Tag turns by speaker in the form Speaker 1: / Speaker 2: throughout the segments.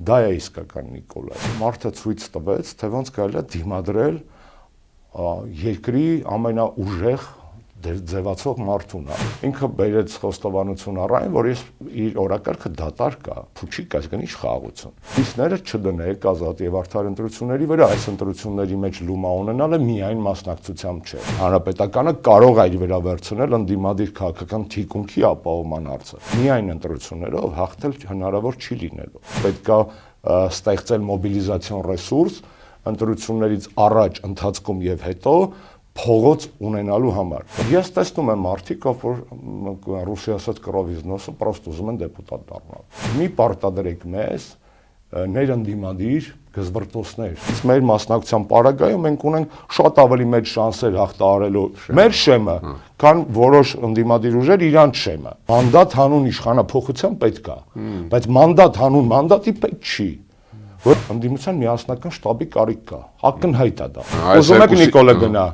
Speaker 1: դա է իսկական Նիկոլա։ Մարդը ցույց տվեց, թե ոնց կարելի է դիմադրել երկրի ամենաուժեղ ձևացող մարդուն է։ Ինքը բերեց խոստովանություն առայն, որ իր օրակարգը դատարկ է, փուչիկ այս գնիչ խաղաղություն։ Իսները չդնեք ազատ եւ արդար ընտրությունների վրա, այս ընտրությունների մեջ լումա ունենալը միայն մասնակցությամբ չէ։ Հանրապետականը կարող է վերավերցնել ընդդիմադիր քաղաքական թիկունքի ապահովման հարցը։ Միայն ընտրություններով հաղթել հնարավոր չի լինելու։ Պետք է ստեղծել մոբիլիզացիոն ռեսուրս ընտրություններից առաջ, ընթացքում եւ հետո փողոց ունենալու համար։ Ես տեսնում եմ մարդիկ, որ ռուսի ասած կրովիզնոսը պրոստ ուզում են դեպուտատ դառնալ։ Մի պարտադրեք մեզ ներընդդիմադիր գզվրտոցներ։ Իսկ մեր մասնակցության պարագայում մենք ունենք շատ ավելի մեծ շանսեր հաղթահարելու մեր շեմը, քան որոշ ընդդիմադիր ուժեր իրանց շեմը։ Մանդատ հանուն իշխանափոխության պետք է, բայց մանդատ հանուն մանդատի պետք չի։ Որ ընդդիմության միասնական շտաբի կարիք կա, ակնհայտ է դա։ Ուզում եք Նիկոլը գնա,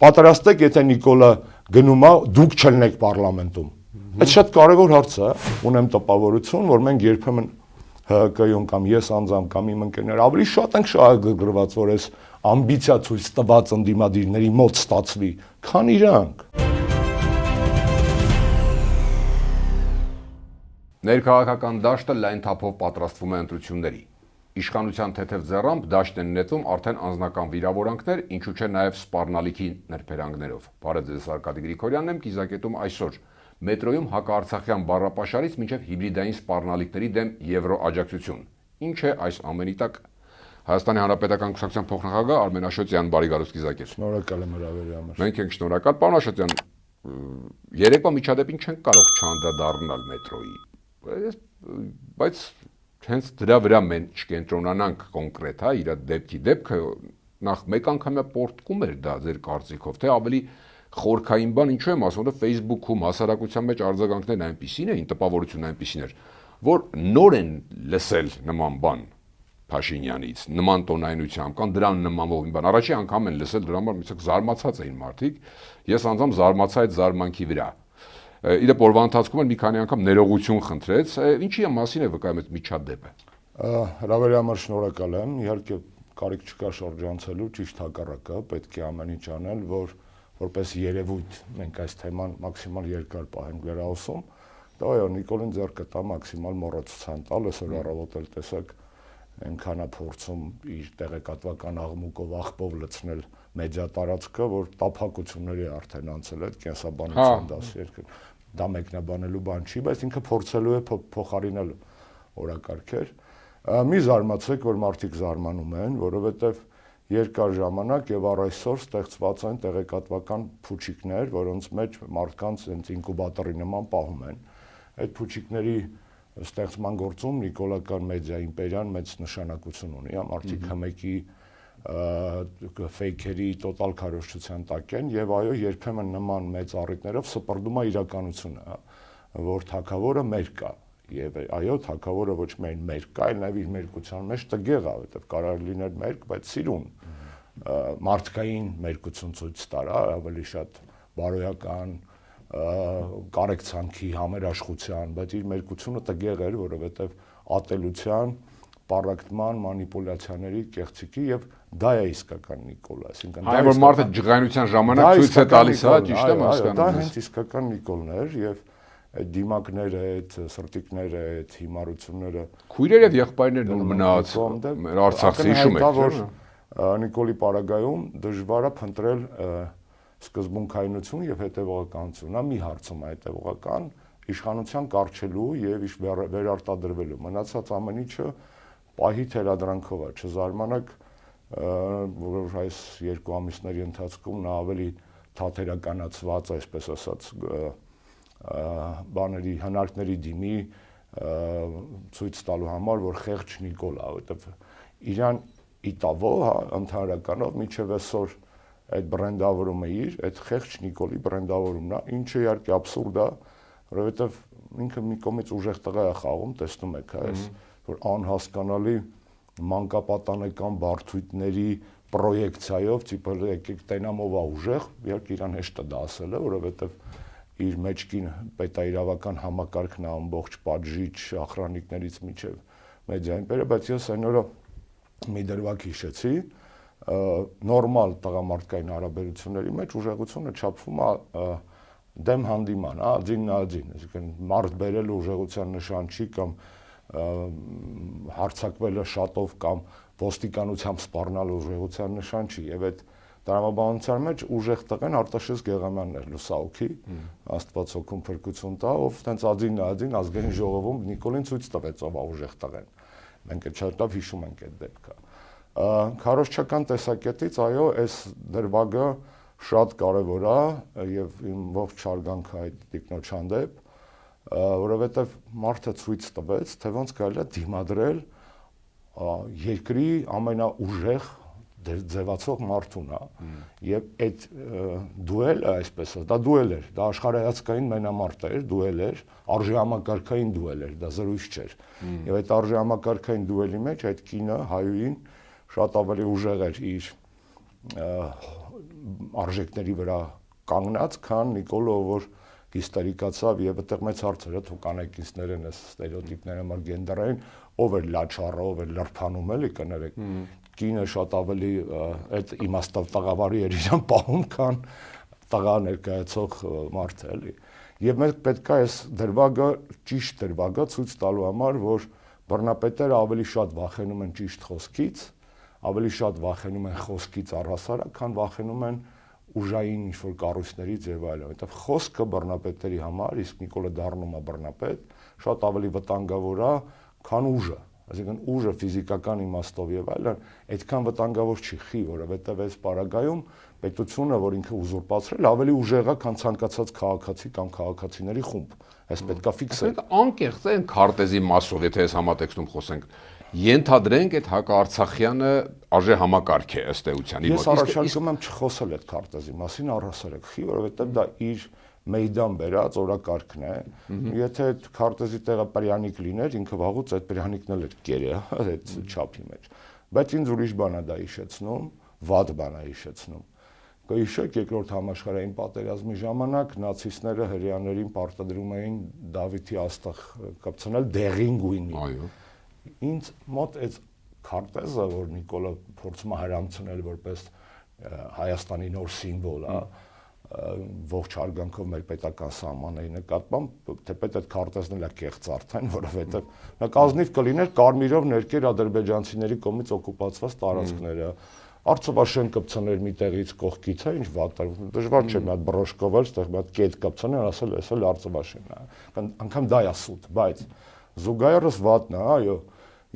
Speaker 1: պատրաստեք, եթե Նիկոլը գնում է, դուք չլինեք պարլամենտում։ Այդ շատ կարևոր հարց է, ունեմ տպավորություն, որ մենք երբեմն ՀԿ-ում կամ ես անձամբ կամ իմ ընկերներ ավելի շատ ենք շահագրգռված, որ այս ամբիցիա ցույց տված ընդդիմադիրների մոտ ստացվի, քան իրանք։
Speaker 2: Ներքաղաքական դաշտը լայն թափով պատրաստվում է ընտրությունների։ Իշխանության թեթև ձեռամբ դաշտ են նետվում արդեն անձնական վիրավորանքներ, ինչու չէ նաև սպառնալիքի ներբերանգներով։ Բարև ձեզ, Արկադի Գրիգորյանն եմ, կիզակետում այսօր մետրոյում հակաարցախյան բառապաշարից մինչև հիբրիդային սպառնալիքների դեմ Եվրոաջակցություն։ Ինչ է այս ամենի տակ։ Հայաստանի Հանրապետական կուսակցության փոխնախագահ Արմեն Աշոտյան, բարի գալուստ կիզակետ։
Speaker 1: Շնորհակալ եմ հրավերի համար։
Speaker 2: Մենք ենք շնորհակալ, պարոն Աշոտյան, երեկվա միջադեպին չենք կարող չանդրադառնալ մետրոյի։ Բայց հենց դրա վրա մենք չկենտրոնանանք կոնկրետ, հա, իր դեպքի դեպքը նախ մեկ անգամյա պորտկում էր դա ձեր կարծիքով, թե ավելի խորքային բան, ինչու եմ ասում, որ Facebook-ում հասարակության մեջ արձագանքներն այնպիսին էին, տպավորությունն այնպիսին էր, որ նոր են լսել նման բան Փաշինյանից, նման տոնայնությամբ, կամ դրան նմանվող մի բան։ Առաջի անգամ են լսել դրա համար, միցեք զարմացած էին մարդիկ, ես անձամբ զարմացա այդ զարմանքի վրա։ Իդեպ օրվա ընթացքում էլ մի քանի անգամ ներողություն խնդրեց, ինչի մասին է վկայում այդ միջադեպը։
Speaker 1: Հրավերի համար շնորհակալ եմ, իհարկե կարիք չկա շրջանցելու, ճիշտ հակառակը, պետք է ամեն ինչ անել, որ որպես երևույթ մենք այս թեման մաքսիմալ երկար պահենք վերահոսում։ Դա այո, Նիկոլին ձեռքը տա մաքսիմալ մոռացության տալ, այսօր առավոտ էլ տեսակ այնքան է փորձում իր տեղեկատվական աղմուկով աղբով լցնել մեդիա տարածքը, որ տափակությունների արդեն անցել է կենսաբանության դասեր, դա մեկնաբանելու բան չի, բայց ինքը փորձելու է փոխարինել օրակարգեր։ Մի զարմացեք, որ մարդիկ զարմանում են, որովհետև երկար ժամանակ եւ առ այսօր ստեղծված են տեղեկատվական փուչիկներ, որոնց մեջ մարդկանց հենց ինկուբատորի նման պահում են։ Այդ փուչիկների ստեղծման գործում նիկոլական մեդիա իմպերիան մեծ նշանակություն ունի, մարդիկ հմեկի ֆեյքերի տոտալ քարոզչության տակ են եւ այո երբեմն նման մեծ առիթներով սպրդում է իրականությունը, որ թագավորը մեր կա եւ այո թագավորը ոչ միայն մեր կա, այլ նաեւ իր մերկության մեջ տգեղ է, որովհետեւ կարող լիներ մերկ, բայց սիրուն մարդկային մերկություն ցույց տար, ավելի շատ բարոյական կարեկցանքի համերաշխության, բայց իր մերկությունը տգեղ էր, որովհետեւ ատելության, պարակտման, մանիպուլյացիաների, կեղծիքի եւ դա է իսկական Նիկոլը, այսինքն
Speaker 2: դա որ մարդը ջղայնության ժամանակ ցույց է տալիս, հա, ճիշտ եմ հասկանում։
Speaker 1: Դա հենց իսկական Նիկոլն էր եւ այդ դիմակները, այդ սրտիկները, այդ հիմարությունները
Speaker 2: քույրեր եւ եղբայրներն ու մնաց մեր Արցախի հիշում եք,
Speaker 1: որ Նիկոլի պարագայում դժվար է փնտրել սկզբունքայնություն եւ հետեւողականություն։ Նա մի հարցում է հետեւողական իշխանության կառչելու եւ վերարտադրվելու։ Մնացած ամեն ինչը պահի թելադրանքով է, չզարմանաք, որ այս երկու ամիսների ընթացքում նա ավելի թատերականացված, այսպես ասած, բաների հնարքների դիմի ցույց տալու համար, որ խեղճ Նիկոլ է, որովհետև իրան իտավո, ընդհանրականով մինչև այսօր այդ բրենդավորումը այդ խեղճ Նիկոլի բրենդավորումն է, ինչը իհարկե աբսուրդ է, որովհետև ինքը մի կողմից ուժեղ տղա է խաղում, տեսնում եք, այս որ անհասկանալի մանկապատանեկան բարդույթների պրոյեկցիայով, տիպը եկեք տենամ ով է ուժեղ, իհարկե իրան հեշտ է դա ասելը, որովհետև իր մեջքին պետաիրավական համակարգն է ամբողջ պատժիչ ախրանիկներից միջև մեդիային բերել, բայց ես այն օրը մի դրվագ հիշեցի, նորմալ տղամարդկային հարաբերությունների մեջ ուժեղությունը չափվում է դեմ հանդիման, աջին աջին, այսինքն մարդ բերել ուժեղության նշան չի կամ հարցակվելը շատով կամ ոստիկանությամբ սպառնալ ուժեղության նշան չի, եւ այդ տրամաբանության մեջ ուժեղ տղեն Արտաշես Գեղամյանն էր լուսահոգի, Աստված հոգում փրկություն տա, ով տենց աջին աջին ազգային ժողովում Նիկոլին ցույց տվեց ով է ուժեղ տղեն։ Մենք այդ շատ լավ հիշում ենք այդ դեպքը։ Քարոզչական տեսակետից այո, այս դրվագը շատ կարևոր է եւ իմ ողջ հարգանքը այդ տիկնոջ հանդեպ, որովհետեւ մարդը ցույց տվեց, թե ոնց կարելի է դիմադրել երկրի ամենաուժեղ ձևացող մարդուն է եւ այդ դուելը այսպես է, դա դուել էր, դա աշխարհայացքային մենամարտ էր, դուել էր, արժեհամակարգային դուել էր, դա զրույց չէր։ Եվ այդ արժեհամակարգային դուելի մեջ այդ կինը հայուին շատ ավելի ուժեղ էր իր արժեքների վրա կանգնած, քան Նիկոլը, որ հիստերիկացավ եւ այդտեղ մեծ հարցերը թոկանեկիցներ են, այս ստերեոտիպները մար գենդերային, ով էր լաչառը, ով էր լրփանում, էլի կներեք։ Կինը շատ ավելի այդ իմաստով տղավարի էր իրան պահում, քան տղա ներկայացող մարդը, էլի։ Եվ մենք պետք է այս դրվագը, ճիշտ դրվագը ցույց տալու համար, որ բռնապետերը ավելի շատ վախենում են ճիշտ խոսքից, ավելի շատ վախենում են խոսքից առհասարակ, քան վախենում են ուժային ինչ-որ կառույցներից եւ այլն, որովհետեւ խոսքը բռնապետերի համար, իսկ Նիկոլը դառնում է բռնապետ, շատ ավելի վտանգավոր է, քան ուժը։ Այսինքն ուժը ֆիզիկական իմաստով եւ այլն այդքան վտանգավոր չի խի, որովհետեւ այս պարագայում պետությունը, որ ինքը ուզուրպացրել, ավելի ուժեղ է, քան ցանկացած քաղաքացի կամ քաղաքացիների խումբ։ Այս պետքա ֆիքսել։
Speaker 2: Անկեղծ է այն քարտեզի մասով, եթե այս համատեքստում խոսենք, ենթադրենք այդ հակաարցախյանը արժե համակարգ է ըստ էության։
Speaker 1: Ես առաջարկում եմ չխոսել այդ քարտեզի մասին առհասարակ խի, որովհետեւ դա իր մեյդան բերած օրակարգն է։ Եթե այդ քարտեզի տեղը պրյանիկ լիներ, ինքը վաղուց այդ պրյանիկն էլ էր կերե, այդ չափի մեջ։ Բայց ինձ ուրիշ բան է դա հիշեցնում, վատ բան է հիշեցնում։ Կհիշեք երկրորդ համաշխարհային պատերազմի ժամանակ նացիստները հրեաներին պարտադրում էին Դավիթի աստղ կպցնել դեղին գույնի։
Speaker 2: Այո։
Speaker 1: Ինձ մոտ այդ քարտեզը, որ Նիկոլը փորձում է հարամցնել որպես Հայաստանի նոր սիմվոլ է, ողջ հարգանքով մեր պետական սահմանների նկատմամբ, թեպետ այդ քարտեզն էլ է կեղծ արդեն, որովհետև նա կազնիվ կլիներ կարմիրով ներկեր ադրբեջանցիների կողմից օկուպացված տարածքները, Արցովաշեն կպցներ մի տեղից կողքից, ինչ վատ է, դժվար չէ մի հատ բրոշկով էլ, այդտեղ մի հատ կետ կպցնել, ասել էս էլ Արցովաշենն է, անգամ դա է սուտ, բայց զուգահեռս վատն է, այո,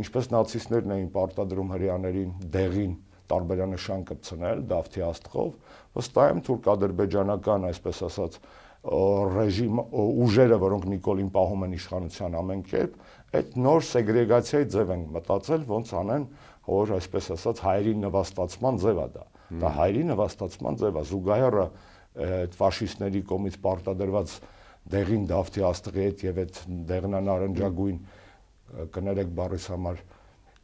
Speaker 1: ինչպես նացիստներն էին պարտադրում հրեաներին դեղին տարբերանշան կպցնել Դավթի աստղով, վստահ եմ թուրք-ադրբեջանական, այսպես ասած, ռեժիմ ուժերը, որոնք Նիկոլին պահում են իշխանության ամեն կերպ, այդ նոր սեգրեգացիայի ձև են մտածել, ոնց անեն, որ այսպես ասած հայերի նվաստացման ձև է դա։ Դա հայերի նվաստացման ձև է, զուգահեռը այդ ֆաշիստների կողմից պարտադրված դեղին Դավթի աստղի հետ եւ այդ դեղնանարնջագույն կներեք բառիս համար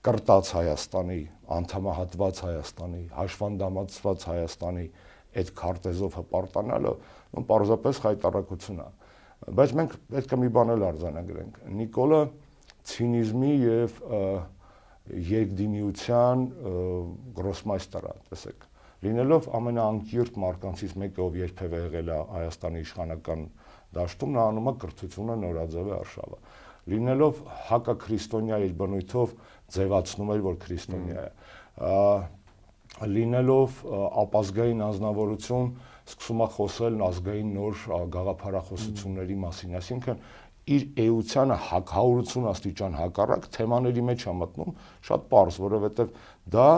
Speaker 1: կրտած Հայաստանի, անդամահատված Հայաստանի, հաշվանդամացված Հայաստանի այդ քարտեզով հպարտանալը պարզապես խայտառակություն է։ Բայց մենք պետք է մի բան էլ արձանագրենք։ Նիկոլը ցինիզմի եւ երկդիմիության գրոսմայստեր է, տեսեք։ Լինելով ամենաանկիրթ մարկանցից մեկը, ով երբևէ եղել է Հայաստանի իշխանական դաշտում, նա անում է կրթությունը նորաձև է արշավը։ Լինելով հակաքրիստոնյա իր բնույթով ձևացնում էր, որ քրիստոնյա է։ Լինելով ապազգային անձնավորություն, սկսում է խոսել ազգային նոր գաղափարախոսությունների մասին, այսինքն իր էությանը 100 աստիճան հակառակ թեմաների մեջ է մտնում, շատ պարզ, որովհետև դա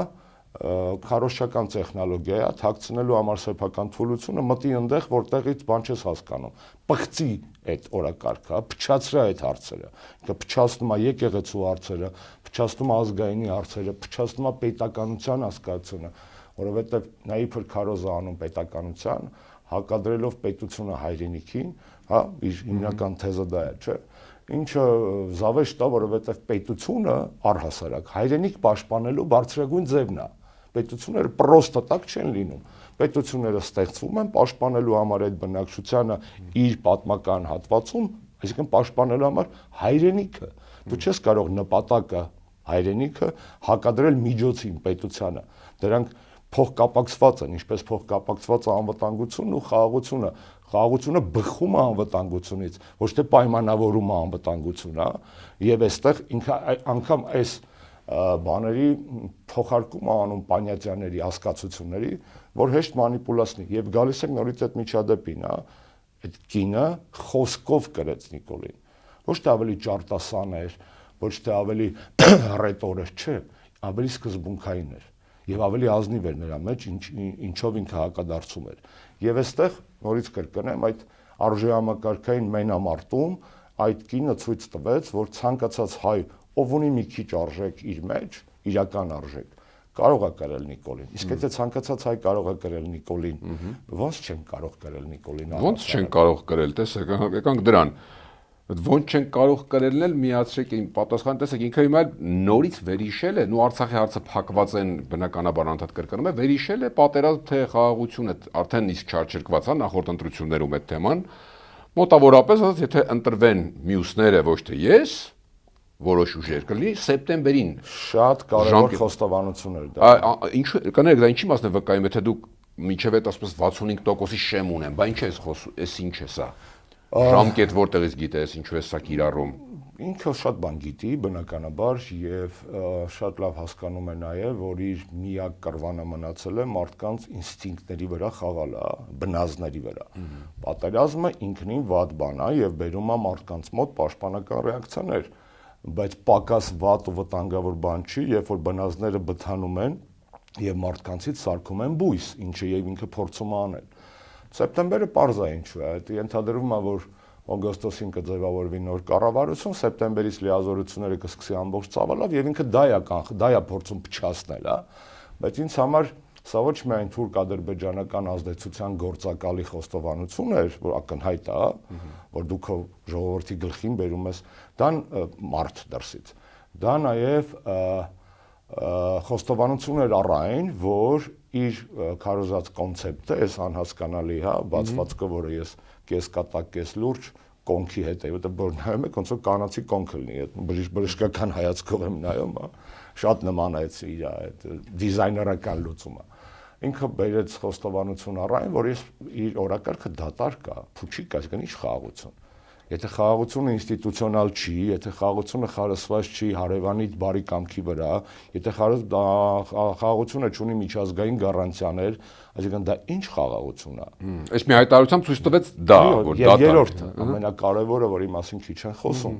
Speaker 1: քարոզչական տեխնոլոգիա է, թաքցնելու համար սեփական թուլությունը մտի այնտեղ, որտեղից բան չես հասկանում։ Պղծի այդ օրակարգը, փչացրա այդ հարցերը։ Ինքը փչացնում է եկեղեցու հարցերը, փչացնում է ազգայինի հարցերը, փչացնում է պետականության հասկացությունը, որովհետև նա իբր քարոզ է անում պետականության, հակադրելով պետությունը հայրենիքին, հա, իր հիմնական թեզը դա է, չէ՞։ Ինչը զավեշտ է, որովհետև պետությունը առհասարակ հայրենիք պաշտպանելու բարձրագույն ձևն է։ Պետությունները պրոստը տակ չեն լինում։ Պետությունները ստեղծվում են պաշտպանելու համար այդ բնակչությանը իր պատմական հատվածում, այսինքն պաշտպանելու համար հայրենիքը։ Դու չես կարող նպատակը հայրենիքը, հակադրել միջոցին պետությանը։ Դրանք փոխկապակցված են, ինչպես փոխկապակցված է անվտանգությունն ու խաղաղությունը։ Խաղաղությունը բխում է անվտանգությունից, ոչ թե պայմանավորում է անվտանգությունը, եւ այստեղ ինքը անգամ այս բաների փոխարկում անում Պանյատյանների հասկացությունների, որ հեշտ մանիպուլացնի եւ գալիս ենք նորից այդ միջադեպին, այդ կինը խոսքով կրեց Նիկոլին, ոչ թե ավելի ճարտասան էր, ոչ թե ավելի ռետոր էր, չէ, ավելի սկզբունքային էր եւ ավելի ազնիվ էր նրա մեջ, ինչով ինքը հակադարձում էր։ Եվ այստեղ նորից կրկնեմ, այդ արժեհամակարգային մենամարտում այդ կինը ցույց տվեց, որ ցանկացած հայ, ով ունի մի քիչ արժեք իր մեջ, իրական արժեք, կարող է կրել Նիկոլին։ Իսկ եթե ցանկացած հայ կարող է կրել Նիկոլին, ո՞նց չեն կարող կրել Նիկոլին։
Speaker 2: Ո՞նց չեն կարող կրել, տեսեք, եկանք դրան։ Ոնց չեն կարող կրելն էլ միացրեք իմ պատասխանը, տեսեք, ինքը հիմա նորից վերհիշել է, ու Արցախի հարցը փակված են բնականաբար անդադ կրկնում է, վերհիշել է պատերազմ թե խաղաղությունը արդեն իսկ չարչերկված է նախորդ ընտրություններում այդ թեման, մոտավորապես ասած, եթե ընտրվեն մյուսները, ոչ թե ես, որոշ ուժեր կլինի սեպտեմբերին
Speaker 1: շատ կարևոր խոստովանություն էր դա։
Speaker 2: Ինչու կներեք, դա ինչի մասն է վկայում, եթե դուք մինչև այդ ասես 65%-ի շեմ ունեն, բա ինչ ես խոսում, էս ինչ է սա։ Ժամկետ որտեղից գիտես, ինչու է սա կիրառում։
Speaker 1: Ինքը շատ բան գիտի, բնականաբար, եւ շատ լավ հասկանում է նաեւ, որ իր միակ կռվանը մնացել է մարդկանց ինստինկտների վրա խաղալը, բնազների վրա։ Պատերազմը ինքնին վատ բան է եւ բերում է մարդկանց մոտ պաշտպանական ռեակցիաներ, բայց պակաս վատ ու վտանգավոր բան չի, երբ որ բնազները բթանում են եւ մարդկանցից սարքում են բույս, ինչը եւ ինքը փորձում է անել։ Սեպտեմբերը պարզ է ինչու է, դա ենթադրվում է, որ օգոստոսին կձևավորվի նոր կառավարություն, սեպտեմբերից լիազորությունները կսկսի ամբողջ ծավալով եւ ինքը դա է փորձում փչացնել, բայց ինձ համար սա ոչ միայն թուրք-ադրբեջանական ազդեցության գործակալի խոստովանություն էր, որ ակնհայտ է, որ դու քո ժողովրդի գլխին բերում ես, դա մարդ դրսից, դա նաեւ խոստովանություն էր առ այն, որ իր քարոզած կոնցեպտը, այս անհասկանալի, բացվածքը, որը ես կես կատակ, կես լուրջ կոնքի հետ է, որտեղ որ նայում եք, ոնց որ կանացի կոնք լինի, այդ բժշկական հայացքով եմ նայում, շատ նման է իր այդ դիզայներական լուծումը։ Ինքը բերեց խոստովանություն առ այն, որ իր օրակարգը դատարկ է, փուչիկ է, այսինքն ինչ խաղաղություն։ Եթե խաղաղությունը ինստիտուցիոնալ չի, եթե խաղաղությունը խարսված չի հարևանի բարի կամքի վրա, եթե խաղաղությունը չունի միջազգային գառանտիաներ, այսինքն դա ինչ խաղաղություն է։
Speaker 2: Այս մի հայտարարությամբ ցույց տվեց դա, որ դա
Speaker 1: երրորդը, ամենակարևորը, որի մասին քիչ են խոսում,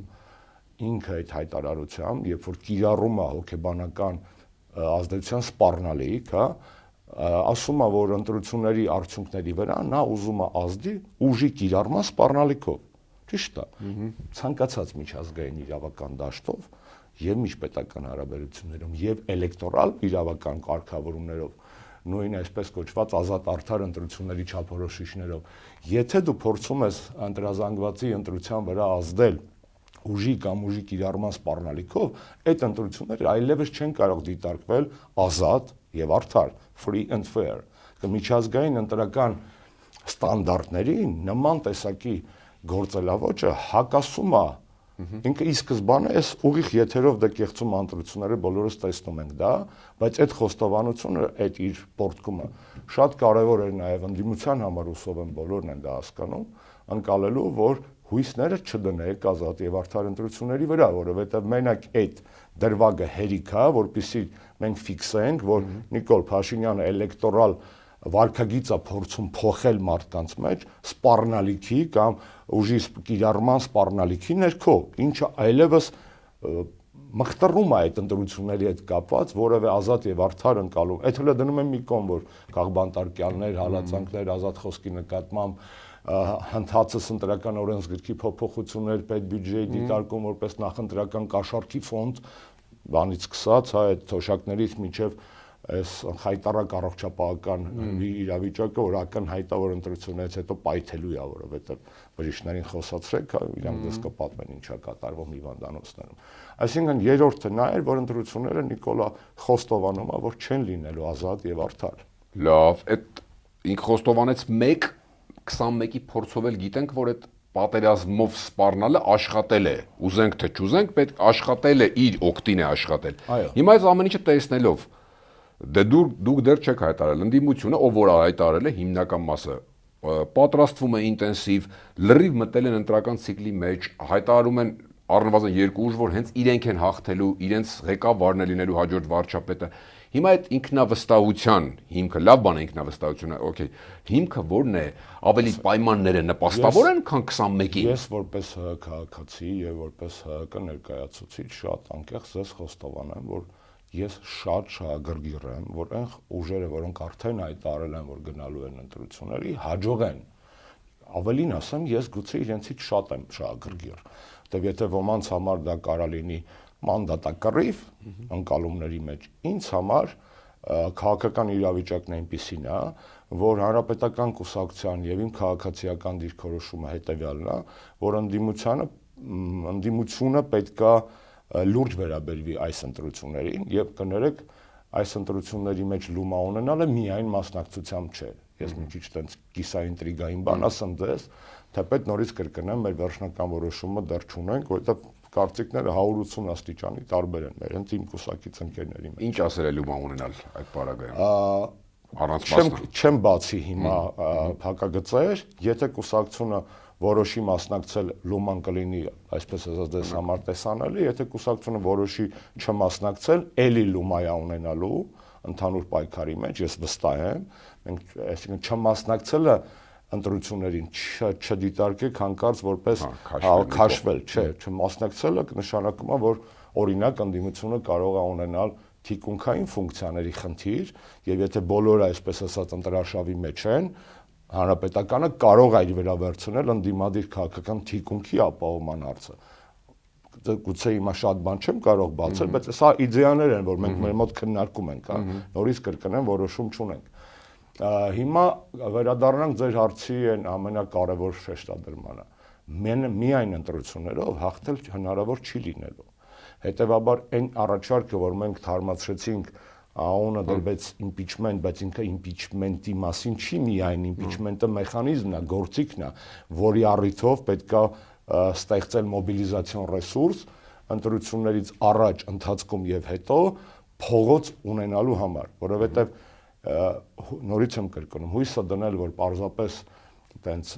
Speaker 1: ինքը այդ հայտարարությամբ, երբ որ կիրառում է հոգեբանական ազդեցության սպառնալիք, ասում է, որ ընտրությունների արդյունքների վրա նա ուզում է ազդի ուժի կիրառման սպառնալիքով։ Ճիշտ է, ցանկացած միջազգային իրավական դաշտով եւ միջպետական հարաբերություններում եւ էլեկտորալ իրավական կարգավորումներով, նույն այսպես կոչված ազատ արդար ընտրությունների չափորոշիչներով, եթե դու փորձում ես ընտրազանգվածի ընտրության վրա ազդել ուժի կամ ուժի կիրառման սպառնալիքով, այդ ընտրությունները այլևս չեն կարող դիտարկվել ազատ եւ արդար, free and fair։ Միջազգային ընտրական ստանդարտներին նման տեսակի գործելավոճը հակասում է, ինքը ի սկզբանե այս ուղիղ եթերով դա կեղծում ընտրությունները բոլորս տեսնում ենք դա, բայց այդ խոստովանությունը, այդ իր պորտկումը շատ կարևոր էր նաև ընդդիմության համար, ուսով են բոլորն են դա հասկանում, անցալելու, որ հույսները չդնեք ազատ եւ արդար ընտրությունների վրա, որովհետեւ մենակ այդ դրվագը հերիք է, որպեսզի մենք ֆիքսենք, որ Նիկոլ Փաշինյանը էլեկտորալ վարկագիծը փորձում փոխել մարդկանց մեջ սպառնալիքի կամ ուժի կիրառման սպառնալիքի ներքո, ինչը այլևս մխտրում է այդ ընտրությունների հետ կապված որևէ ազատ եւ արդար ընկալում։ Այդ հələ դնում են մի կողմ, որ քաղբանտարկյալներ, հալածանքներ ազատ խոսքի նկատմամբ հնդածս ընտրական օրենսգրքի փոփոխություններ, պետբյուջեի դիտարկում որպես նախընտրական կաշառքի ֆոնդ, բանից սկսած, այդ թոշակներից մինչև այս խայտարակ առողջապահական իրավիճակը, որ ակնհայտ է, որ ընտրություններից հետո պայթելու է, որովհետև բժիշկներին խոսացրեք, իրանք դες կպատմեն ինչա կատարվում հիվանդանոցներում։ Այսինքն երրորդը նա էր, որ ընտրությունները Նիկոլա խոստովանում է, որ չեն լինելու ազատ եւ արդար։
Speaker 2: Լավ, այդ ինք խոստովանեց 21-ի փորձով էլ գիտենք, որ այդ պատերազմով սպառնալը աշխատել է, ուզենք թե չուզենք, պետք աշխատել է, իր օգտին է աշխատել։ Հիմա այս ամեն ինչը տեսնելով, դե դուք դեռ չեք հայտարարել ընդդիմությունը, ով որ հայտարարել է հիմնական մասը պատրաստվում է ինտենսիվ, լրիվ մտել են ընտրական ցիկլի մեջ, հայտարարում են առնվազն երկու ուժ, որ հենց իրենք են հաղթելու, իրենց ղեկավարն է լինելու հաջորդ վարչապետը։ Հիմա այդ ինքնավստահության հիմքը, լավ բան է ինքնավստահությունը, օքեյ, հիմքը որն է, ավելի պայմանները նպաստավոր են, քան 21-ին։
Speaker 1: Ես որպես քաղաքացի եւ որպես ՀՀԿ ներկայացուցիչ շատ անկեղծ ես խոստովանեմ, որ ես շատ շահագրգիռ եմ, որ այն ուժերը, որոնք արդեն հայտարարել են, որ գնալու են ընտրությունների, հաջողեն։ Ավելին ասեմ, ես գուցե իրենցից շատ եմ շահագրգիռ, որտեղ եթե ոմանց համար դա կարա լինի մանդատակռիվ ընկալումների մեջ, ինձ համար քաղաքական իրավիճակն այնպիսին է, որ հանրապետական կուսակցության եւ իմ քաղաքացիական դիրքորոշումը հետեւյալն է, որ ընդդիմությունը պետքա լուրջ վերաբերվի այս ընտրություններին եւ կներեք այս ընտրությունների մեջ լումա ունենալը միայն մասնակցությամբ չէ։ Ես մի քիչ տենց կիսաինտրիգային բան ասեմ դες, թեպետ նորից կրկնեմ, մեր վերջնական որոշումը դեռ չունենք, որովհետեւ կարծիքները 180 աստիճանի տարբեր են մեր հենց իմ կուսակից ընկերների մեջ։
Speaker 2: Ինչ ասել է լումա ունենալ այդ պարագայում։ Առանց
Speaker 1: չեմ բացի հիմա փակագծեր, եթե կուսակցությունը որոշի մասնակցել լուման կլինի, այսպես ասած դες համար տեսանելի, եթե կուսակցությունը որոշի չմասնակցել, էլի լումայա ունենալու ընդհանուր պայքարի մեջ, ես վստահ եմ, մենք այսինքն չմասնակցելը ընտրություններին չդիտարկեք հանկարծ որպես քաշվել, չէ, չմասնակցելը նշանակում է, որ օրինակ ընդդիմությունը կարող է ունենալ թիկունքային ֆունկցիաների խնդիր, եւ եթե բոլորը այսպես ասած ընտրաշավի մեջ են, հանրապետականը կարող է իր վերավերցնել ընդդիմադիր քաղաքական թիկունքի ապահովման հարցը։ Գուցե հիմա շատ բան չեմ կարող բացել, բայց սա իդեաներ են, որ մենք մեր մոտ քննարկում ենք, նորից կրկնեմ, որոշում չունենք։ Հիմա վերադառնանք ձեր հարցի այն ամենակարևոր շեշտադրմանը։ Միայն ընտրություններով հաղթել հնարավոր չի լինելու։ Հետևաբար այն առաջարկը, որ մենք թարմացրեցինք ԱՕՆ-ը դրվեց impeachment, բայց ինքը impeachment-ի մասին չի միայն, impeachment-ը մեխանիզմն է, գործիքն է, որի առիթով պետքա ստեղծել մոբիլիզացիոն ռեսուրս ընտրություններից առաջ, ընթացքում եւ հետո փողոց ունենալու համար, որովհետեւ նորից եմ կրկնում, հույսը դնել, որ պարզապես տենց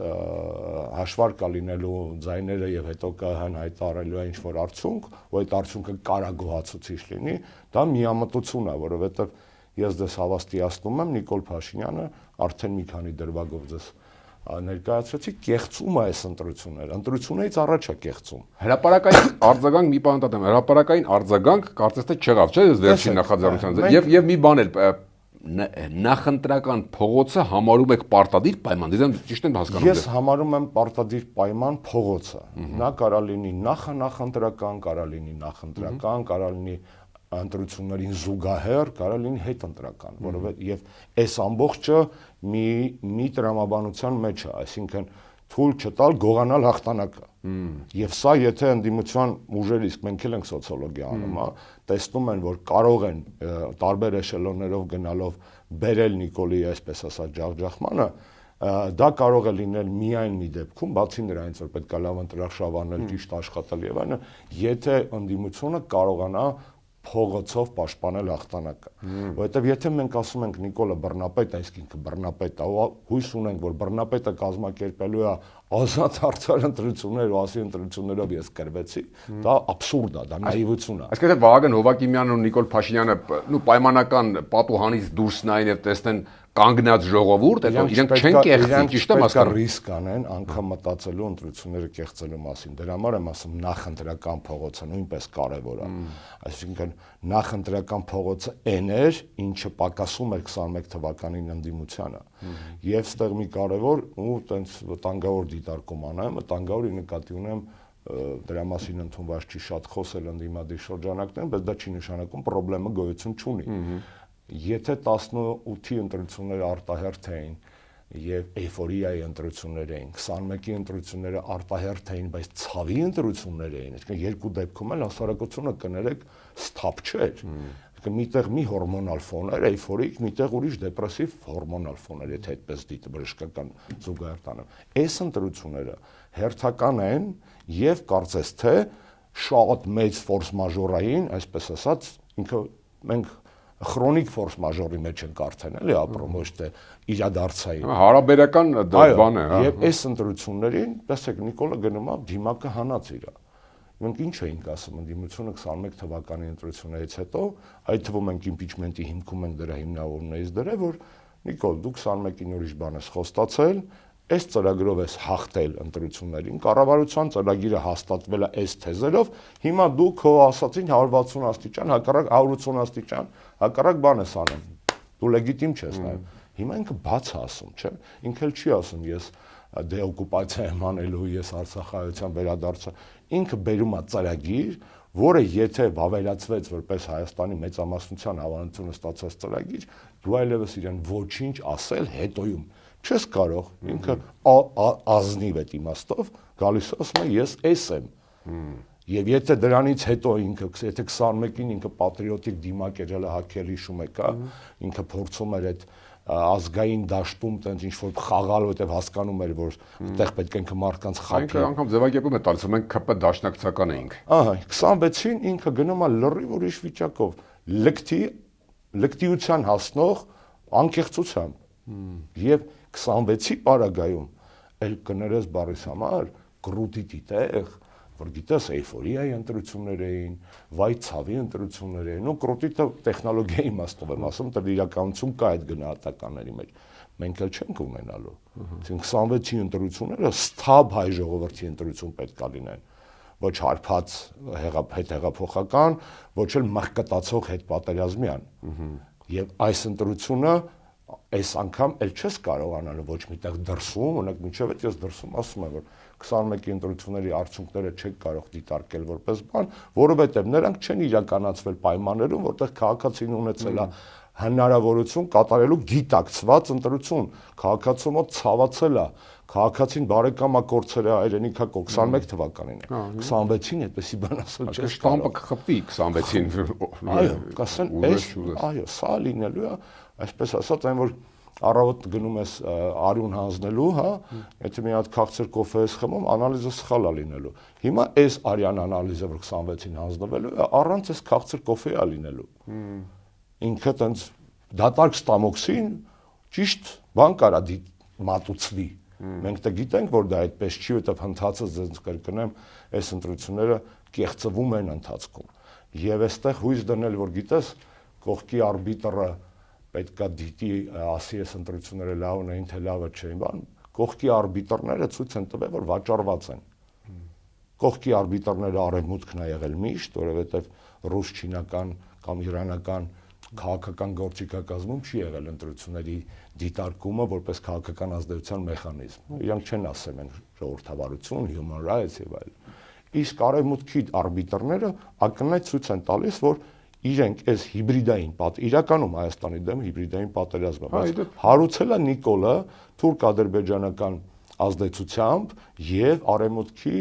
Speaker 1: հաշվար կա լինելու ձայները եւ հետո կհան հայտարարելու է ինչ-որ արդյունք, ու այդ արդյունքը կարա գոհացուցիչ լինի, դա միամտություն է, որովհետեւ ես դες հավաստիացնում եմ Նիկոլ Փաշինյանը արդեն մի քանի դրվագով դες ներկայացրեցի, կեղծում է այս ընտրություններից առաջ է կեղծում։
Speaker 2: Հրապարակային արձագանք մի բան տամ, հրապարակային արձագանք կարծես թե չեղավ, չէ՞, վերջին նախաձեռնության եւ մի բան էլ նախընտրական փողոցը համարում եք պարտադիր պայման, դիզան ճիշտ եմ հասկանում։
Speaker 1: Ես համարում եմ պարտադիր պայման փողոցը։ Նա կարա լինի նախընտրական, կարա լինի նախընտրական, կարա լինի ընտրություններին զուգահեռ, կարա լինի հետընտրական, որովհետեւ եւ այս ամբողջը մի տրամաբանության մեջ է, այսինքն թույլ չտալ գողանալ հաղթանակը։ Եվ սա եթե ընդդիմության ուժերը, իսկ մենք էլ ենք սոցիոլոգիա անում, տեսնում են, որ կարող են տարբեր էշելոններով գնալով բերել Նիկոլի, այսպես ասած, ջախջախմանը, դա կարող է լինել միայն մի դեպքում, բացի նրանից, որ պետք է լավ ընտրաշավ անել, ճիշտ աշխատել եւ այլն, եթե ընդդիմությունը կարողանա փողոցով պաշտպանել հաղթանակը, որովհետև եթե մենք ասում ենք Նիկոլը բռնապետ է, իսկ ինքը բռնապետ է, հույս ունենք, որ բռնապետը կազմակերպելու է ազատ հարցար ընտրություններ ու ասի ընտրություններով ես կրվեցի, դա աբսուրդ է, դա նաիվություն է։
Speaker 2: Այսինքն Վահագն Հովակիմյանն ու Նիկոլ Փաշինյանը պայմանական պատուհանից դուրս նայեն եւ տեսնեն կանգնած ժողովուրդ, այո, իրենք չեն կեղծի, ճիշտ եմ հասկանում։
Speaker 1: Ռիսկ անեն անգամ մտածելու ընտրությունները կեղծելու մասին։ Դրա համար եմ ասում նախընտրական փողոցը նույնպես կարևոր է։ Այսինքն նախընտրական փողոցը այն էր, ինչը պակասում էր 21 թվականին ընդդիմությանը։ Եվ ստեղ մի կարևոր ու տենց վտանգավոր դիտարկում անեմ, վտանգավորի նկատի ունեմ դրա մասին ընդունված չի շատ խոսել ընդդիմադիր շրջանակներում, բայց դա չի նշանակում խնդրեմը գոյություն չունի։ Եթե 18-ի ընտրությունները արտահերթ էին եւ էйֆորիայի ընտրություններ էին, 21-ի ընտրությունները արտահերթ էին, բայց ցավի ընտրություններ էին, այսինքն երկու դեպքում էլ հասարակությունը կներեք սթափ չէր։ միտեղ մի հորմոնալ ֆոն էր, էյֆորիկ, միտեղ ուրիշ դեպրեսիվ հորմոնալ ֆոն էր, եթե այդպես դիտը բժշկական զուգահեռ տանեմ։ Այս ընտրությունները հերթական են եւ կարծես թե շատ մեծ ֆորս մաժորային, այսպես ասած, ինքը մենք քրոնիկ ֆորս մաժորի մեջ ենք արդեն, էլի ապրում, ոչ թե իրադարձային։
Speaker 2: Հարաբերական բան է, հա։
Speaker 1: Եվ այս ընտրություններին, տեսեք, Նիկոլը գնում է դիմակը հանած իրա։ Մենք ինչ էինք ասում, ընդդիմությունը 21 թվականի ընտրություններից հետո, այդ թվում ենք իմպիչմենտի հիմքում ենք դրա հիմնավորումներից դրել, որ Նիկոլ, դու 21-ին ուրիշ բան ես խոստացել, այս ծրագրով ես հաղթել ընտրություններին, կառավարության ծրագիրը հաստատվել է այս թեզերով, հիմա դու քո ասածին 160 աստիճան, հակառակ 180 աստիճան, հակառակ բան ես անում։ Դու լեգիտիմ չես նայում։ Հիմա ինքը բաց է ասում, չէ՞։ Ինքը էլ չի ասում ես դեօկուպացիա եմ անելու, ես Արցախայցյան վերադարձա։ Ինքը բերում է ծրագիր, որը եթե վավերացվեց որպես Հայաստանի մեծամասնության հավանությունը ստացած ծրագիր, դու այլևս իրեն ոչինչ ասել հետոյում չես կարող, ինքը ազնիվ է իմաստով գալիս ասում է ես էս եմ։ Եվ եթե դրանից հետո ինքը եթե 21-ին ինքը պատրիոտիկ դիմակ էր հակել հիշում եք, ինքը փորձում էր այդ ազգային դաշտում տենց ինչ որ խաղալ, որտեվ հասկանում էր որ այդտեղ պետք է ինքը մարդկանց խափի։
Speaker 2: Ինքը անգամ ձևակերպում է տալիս, մենք ԿՊ դաշնակցական էինք։
Speaker 1: Ահա 26-ին ինքը գնում է լրիվ ուրիշ վիճակով, լկտիության հասնող անկեղծությամբ։ Եվ 26-ի պարագայում էլ կներես բարիս համար կրուտիտի տեղ, որ գիտես էյֆորիայի ընտրություններ էին, վայ ցավի ընտրություններ էին, ու կրուտիտը տեխնոլոգիայի իմաստով եմ ասում, դա իրականություն կա այդ գնահատականների մեջ։ Մենք էլ չենք ունենալու։ Այսինքն 26-ի ընտրությունները սթաբ հայ ժողովրդի ընտրություն պետք է լինեն։ Ոչ հարբած հետհեղափոխական, ոչ էլ մղկտացող հետպատերազմյան։ Եվ այս ընտրությունը այս անգամ էլ չես կարողանալ ոչ միտեղ դրսում, օրինակ մինչև այդ ես դրսում ասում եմ, որ 21-ի ընտրությունների արդյունքները չեք կարող դիտարկել որպես բան, որովհետև նրանք չեն իրականացվել պայմաններում, որտեղ քաղաքացին ունեցել է հնարավորություն կատարելու գիտակցված ընտրություն, քաղաքացու մոտ ցավացել է, քաղաքացին բարեկամակորցել է հայրենիքա 21 թվականին է, 26-ին այդպեսի բան ասել չէ։
Speaker 2: Շտամպը կխփվի 26-ին։
Speaker 1: Այո, կասեն, այո, սա լինելու է, այսպես ասած, այն որ առավոտ գնում ես արյուն հանձնելու, հա, եթե մի հատ քաղցր կոֆե ես խմում, անալիզը սխալ է լինելու։ Հիմա այս արյան անալիզը, որ 26-ին հանձնվելու է, առանց այս քաղցր կոֆեի է լինելու։ Ինքը տենց դատարկ ստամոքսին ճիշտ բան կարա մատուցվի։ Մենք դա գիտենք, որ դա այդպես չի, որովհետև հնդածած ձեզ կրկնեմ, այս ընտրությունները կեղծվում են ընթացքում։ Եվ այստեղ հույս դնել, որ գիտես, կողքի արբիտրը պետքա դիտի, ասի այս ընտրությունները լավն էին, թե լավը չէին, բան, կողքի արբիտրները ցույց են տվել, որ վաճառված են։ Կողքի արբիտրները արևմուտքն է եղել միշտ, որովհետև ռուս-չինական կամ իրանական քաղաքական գործիքակազմում չի եղել ընտրությունների դիտարկումը որպես քաղաքական ազդեցության մեխանիզմ։ Իրանք չեն ասել են ժողովրդավարություն, human rights եւ այլն։ Իսկ արևմուտքի արբիտրները ակնհայտ ցույց են տալիս, որ իրենք այս հիբրիդային իրականում Հայաստանի դեմ հիբրիդային պատերազմը, բայց հարուցել է Նիկոլը թուրք-ադրբեջանական ազդեցությամբ եւ արևմուտքի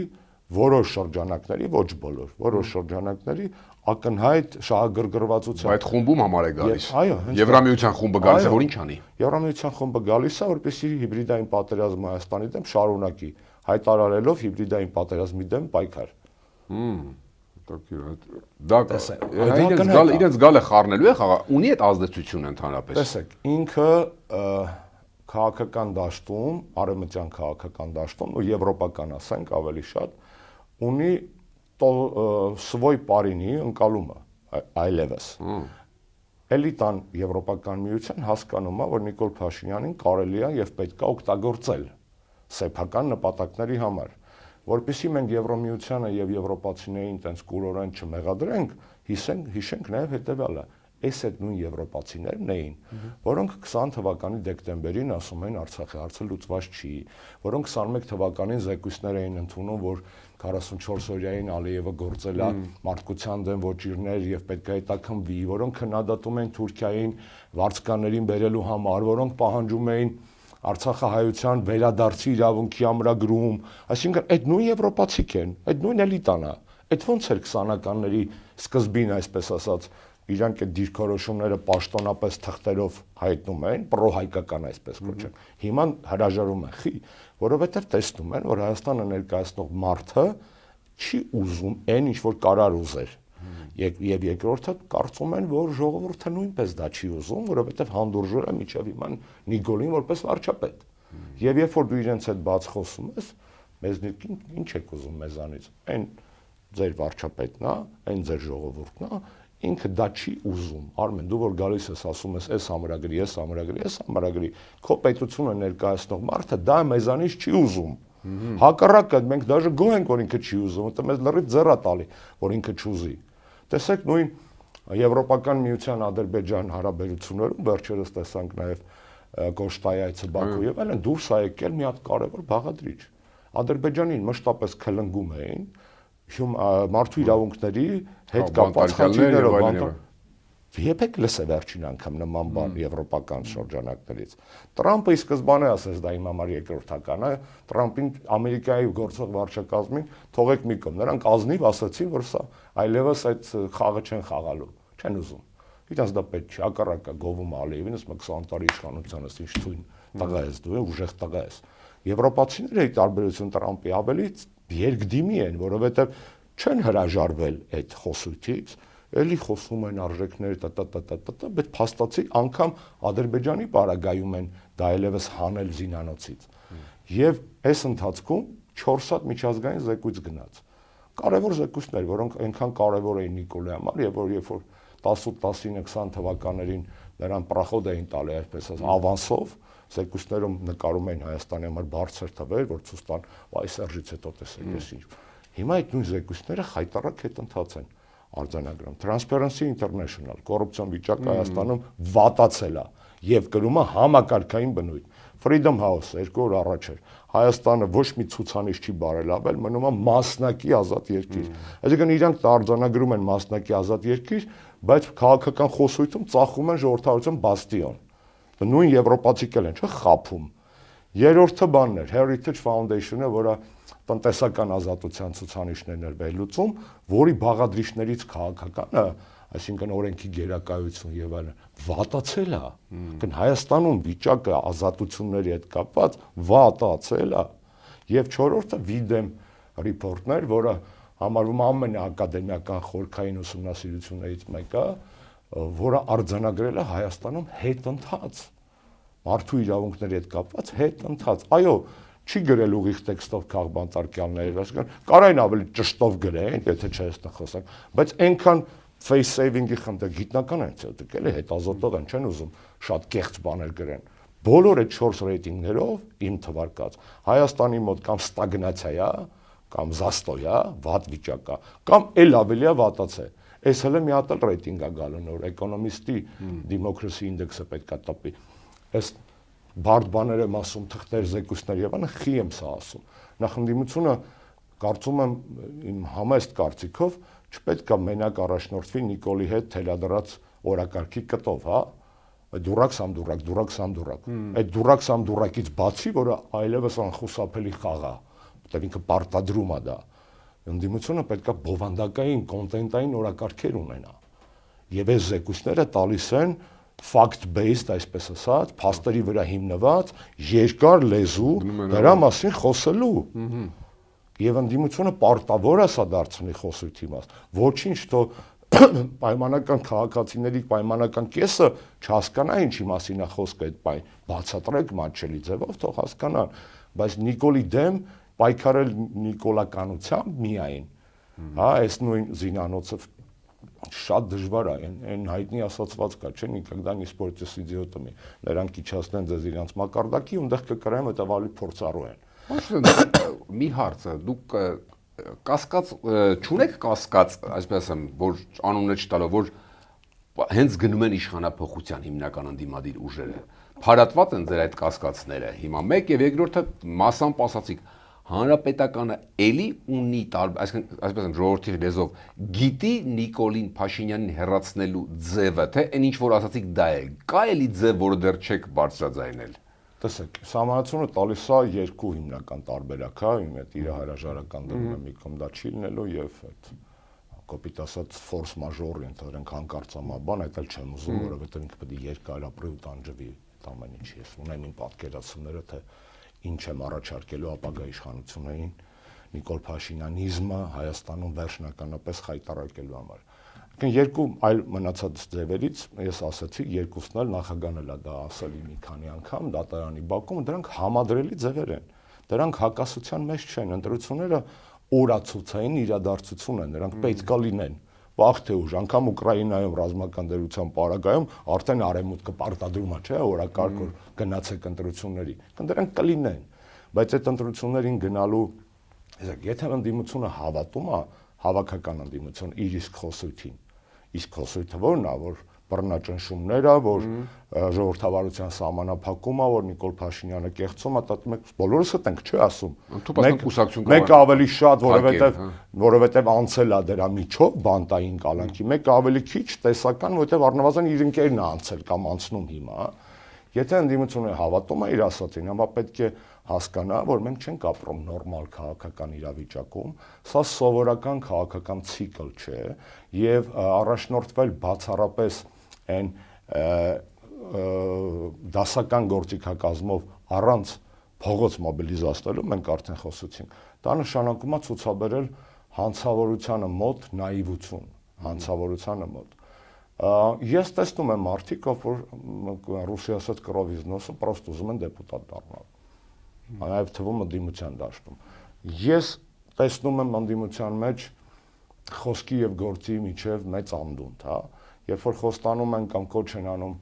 Speaker 1: որոշ շրջանակների, ոչ բոլոր, որոշ շրջանակների ակնհայտ շահագրգռվածությամբ։
Speaker 2: Այդ խումբում համար է գալիս։
Speaker 1: Այո,
Speaker 2: Եվրամիության խումբը գալիս է, որ ինչ անի։
Speaker 1: Եվրամիության խումբը գալիս է, որպեսզի հիբրիդային պատերազմը Հայաստանի դեմ շարունակի, հայտարարելով հիբրիդային պատերազմի դեմ պայքար։
Speaker 2: Դա իրենց գալը խառնելու է խաղա, ունի այդ ազդեցությունը ընդհանրապես։
Speaker 1: Տեսեք, ինքը քաղաքական դաշտում, արևմտյան քաղաքական դաշտում ու եվրոպական ասենք ավելի շատ ունի սվոյ պարինի ընկալումը այլևս։ Էլիտան Եվրոպական միության հասկանում է, որ Նիկոլ Փաշինյանին կարելի է եւ պետք է օգտագործել սեփական նպատակների համար, որpեսզի մենք Եվրոմիությանը եւ եվրոպացիներին տենց կուրորեն չմեղադրենք, հիշենք նաեւ հետեւյալը. այս այդ նույն եվրոպացիներն էին, որոնք 20 թվականի դեկտեմբերին ասում են Արցախի հարցը լուծված չի, որոնք 21 թվականին զեկույցներ էին ընդունում, որ 44 օրյային Ալիևը գործել է մարդկության դեմ ոչիրներ եւ պետք է հետաքննվի, որոնք քննադատում են Թուրքիային վարձկաններին բերելու համար, որոնք պահանջում էին Արցախահայության վերադարձի իրավունքի ամրագրում, այսինքն այդ նույն եվրոպացիք են, այդ նույն էլիտան է, այդ ոնց էր 20-ականների սկզբին, այսպես ասած, իրանք այդ դիրքորոշումները պաշտոնապես թղթերով հայտնում են, պրոհայկական այսպես կոչեն։ Հիմա հրաժարում են, խի, որովհետև տեսնում են, որ Հայաստանը ներկայացնող մարդը չի ուզում այն, ինչ որ կարար ուզեր։ Եվ երկրորդը կարծում են, որ ժողովուրդը նույնպես դա չի ուզում, որովհետև հանդուրժել է միջև հիմա Նիկոլին որպես վարչապետ։ Եվ երբ որ դու իրենց հետ բաց խոսում ես, մեզնից ինչ եք ուզում մեզանից։ Այն ձեր վարչապետն է, այն ձեր ժողովուրդն է, ինքը դա չի ուզում։ Արմեն, դու որ գալիս ես ասում ես, այս ամրագրի, այս ամրագրի, այս ամրագրի, քո պետությունը ներկայացնող մարդը դա մեզանից չի ուզում։ Հակառակը մենք դաժե գոհ ենք, որ ինքը չի ուզում, որտեղ մեզ լրիվ ձեռ է տալի, որ ինքը չուզի։ Տեսեք նույն Եվրոպական միության Ադրբեջան հարաբերություններում վերջերս տեսանք նաև Կոշտայի այցը Բաքու եւ այլն դուրս ա եկել մի հատ կարևոր բաղադրիչ։ Ադրբեջանին մշտապես քլնգում էին մարդու իրավունքների հետ կապված խնդիրներով։ Երբեք լսե վերջին անգամ նման բան եվրոպական շրջանակներից։ Տրամպը ի սկզբանե ասեց դա իմ համար երկրորդական է, Տրամպին Ամերիկայի գործող վարչակազմին թողեք մի կողմ, նրանք ազնիվ ասացին, որ սա այլևս այդ խաղը չեն խաղալու, չեն ուզում։ Իրանց դա պետք չի, հակառակը գովում Ալիևին, ասում 20 տարի իշխանությանս ինչ թույն տղա ես դու, ուժեղ տղա ես։ Եվրոպացիները ի տարբերություն Տրամպի ավելի երկդիմի են, որովհետև չեն հրաժարվել այդ խոսույթից, էլի խոսում են արժեքներ, բայց փաստացի անգամ Ադրբեջանի պարագայում են դա այլևս հանել զինանոցից։ Եւ այս ընթացքում 4 հատ միջազգային զեկույց գնաց։ Կարևոր զեկույցներ, որոնք այնքան կարևոր էին Նիկոլի համար, եւ որ երբ որ 18-19-20 թվականներին նրան պրախոդ էին տալի, այսպես ասած, ավանսով, զեկույցներում նկարում էին Հայաստանի համար բարձր թվեր, որ ցույց տան, այ Սերժից հետո տեսեք ես ինչ։ Հիմա այդ նույն զեկույցները խայտառակ հետընթաց են արձանագրում։ Transparency International կոռուպցիոն վիճակը Հայաստանում վատացել է եւ կրում է համակարգային բնույթ։ Freedom House 2 օր առաջ էր Հայաստանը ոչ մի ցուցանիշ չի բարելավել, մնում է մասնակի ազատ երկիր։ Այսինքն իրանք արձանագրում են մասնակի ազատ երկիր, բայց քաղաքական խոսույթում ծախում են ժողովրդավարության բաստիոն։ Նույն եվրոպացիք են, չէ՞, խափում։ Երրորդը բանն էր Heritage Foundation-ը, որը տնտեսական ազատության ցուցանիշներն էր վերլուծում, որի բաղադրիչներից քաղաքականը, այսինքն օրենքի գերակայություն եւ այլն, վատացել է։ Կն Հայաստանում վիճակը ազատությունների հետ կապված վատացել է։ Եվ չորրորդը Videm report-ներ, որը համարվում ամենաակադեմիական խորքային ուսումնասիրություններից մեկը, որը արձանագրել է Հայաստանում հետընթաց մարդու իրավունքների հետ կապված հետընթաց։ Այո, չի գրել ուղիղ տեքստով քաղբանտարկյալներ, այսինքն կարային ավելի ճշտով գրեն, եթե չես խոսակ, բայց այնքան face saving-ի խնդը գիտնական են ցույց էլի հետազոտող են, չեն ուզում շատ կեղծ բաներ գրեն։ Բոլոր այդ 4 ռեյտինգներով իմ թվարկած Հայաստանի մոտ կամ ստագնացիա է, կամ զաստոյ է, վատ վիճակ է, կամ էլ ավելի է վատացել։ Այս հələ մի հատ էլ ռեյտինգ է գալու նոր Economist-ի Democracy Index-ը պետք է տպի։ Այս բարդ բաներ եմ ասում, թղթեր, զեկույցներ եւ այլն, խի եմ սա ասում։ Նախնդիմությունը կարծում եմ իմ համեստ կարծիքով չպետք է մենակ առաջնորդվի Նիկոլի հետ թելադրած օրակարգի կտով, հա։ Դուրակ սամ դուրակ։ Այդ դուրակ սամ դուրակից բացի, որը այլևս անխուսափելի խաղ է, որտեղ ինքը պարտադրում է դա։ Ընդդիմությունը պետք է բովանդակային, կոնտենտային օրակարգեր ունենա։ Եվ այս զեկույցները տալիս են fact-based, այսպես ասած, փաստերի վրա հիմնված երկար լեզու դրա մասին խոսելու։ Եվ ընդդիմությունը պարտավոր է սա դարձնի խոսույթի մաս։ Ոչինչ թող պայմանական քաղաքացիների պայմանական կեսը չհասկանա ինչի մասին է խոսքը, այդ բացատրեք մատչելի ձևով թող հասկանան, բայց Նիկոլի դեմ պայքարել նիկոլականությամբ միայն, հա, այս նույն զինանոցը շատ դժվար է, այն հայտնի ասացված կա, չէ՞, никогда не спорьте с идиотами։ Նրանք իջացնեն ձեզ իրանց մակարդակի, ունդեղ կկրեն, հետո ավելի փորձառու են։
Speaker 2: Մի հարցը, դուք կասկած չունեք կասկած, այսպես ասեմ, որ անունը չտալով, որ հենց գնում են իշխանափոխության հիմնական ընդդիմադիր ուժերը։ Փարատված են ձեր այդ կասկածները։ Հիմա մեկ եւ երկրորդը մասամբ ասացիք, Հանրապետականը էլի ունի այսինքն այսպես ասեմ ժողովրդի լեզվով գիտի Նիկոլին Փաշինյանին հեռացնելու ձևը, թե այն ինչ որ ասացիք դա է։ Կա էլի ձև, որը դեռ չեք բարձրաձայնել։
Speaker 1: Տեսեք, համանացությունը տալիս է երկու հիմնական տարբերակ, հա, իմ այդ իր հրաժարական դնում է մի կողմ դա չի լինելու եւ այդ կոպիտ ասած ֆորս մաժորի ընդհանրենք հանկարծամաբան, այդ էլ չեմ ուզում, որովհետև ինքը պետք է երկար ապրի ու տանջվի այդ ամեն ինչ։ Ես ունեմ իմ պատկերացումները, թե ինչ եմ առաջարկելու ապագա իշխանություններին Նիկոլ Փաշինյանիզմը Հայաստանում վերջնականապես խայտառակելու համար։ Երկու այլ մնացած ձևերից ես ասացի, երկուսն էլ նախագահն էլ դա ասել մի քանի անգամ դատարանի բակում, դրանք համադրելի ձևեր են։ Դրանք հակասության մեջ չեն, ընտրությունները օրացուցային իրադարձություն են, նրանք պետք է լինեն։ Վաղ թե ուշ, անգամ Ուկրաինայում ռազմական դերության պարագայում արդեն արևմուտքը պարտադրում է, չէ՞, օրակարգ որ գնացեք ընտրությունների։ Դրանք կլինեն, բայց այդ ընտրություններին գնալու, եթե ընդդիմությունը հավատում է, հավաքական ընդդիմություն իր իսկ խոսույթին, իսկ խոսույթը որն է, որ բռնաճնշումները, որ ժողովրդավարության սահմանափակումը, որ Նիկոլ Փաշինյանը կեղծում է, դա մենք բոլորս ենք, չի ասում։ Մեկը ավելի շատ, որովհետև անցել է դրա միջով բանտային կալանքի, մեկը ավելի քիչ տեսական, որովհետև առնվազն իր ընկերն է անցել կամ անցնում հիմա։ Եթե ընդդիմությունը հավատում է իր ասածին, ապա պետք է հասկանա, որ մենք չենք ապրում նորմալ քաղաքական իրավիճակում, սա սովորական քաղաքական ցիկլ չէ, եւ առաջնորդվել բացառապես այն դասական գործիքակազմով առանց փողոց մոբիլիզացնելու մենք արդեն խոսեցինք։ Դա նշանակում է ցուցաբերել հանցավորությանը մոտ նաիվություն, հանցավորությանը մոտ։ Ես տեսնում եմ մարդիկ, որ ռուսի ասած կրովիզնոսը պրոստ ուզում են դեպուտատ դառնալ։ Նաև թվում ընդդիմության դաշտում։ Ես տեսնում եմ ընդդիմության մեջ խոսքի եւ գործի միջև մեծ անդունդ, հա, երբ որ խոստանում են կամ կոչ են անում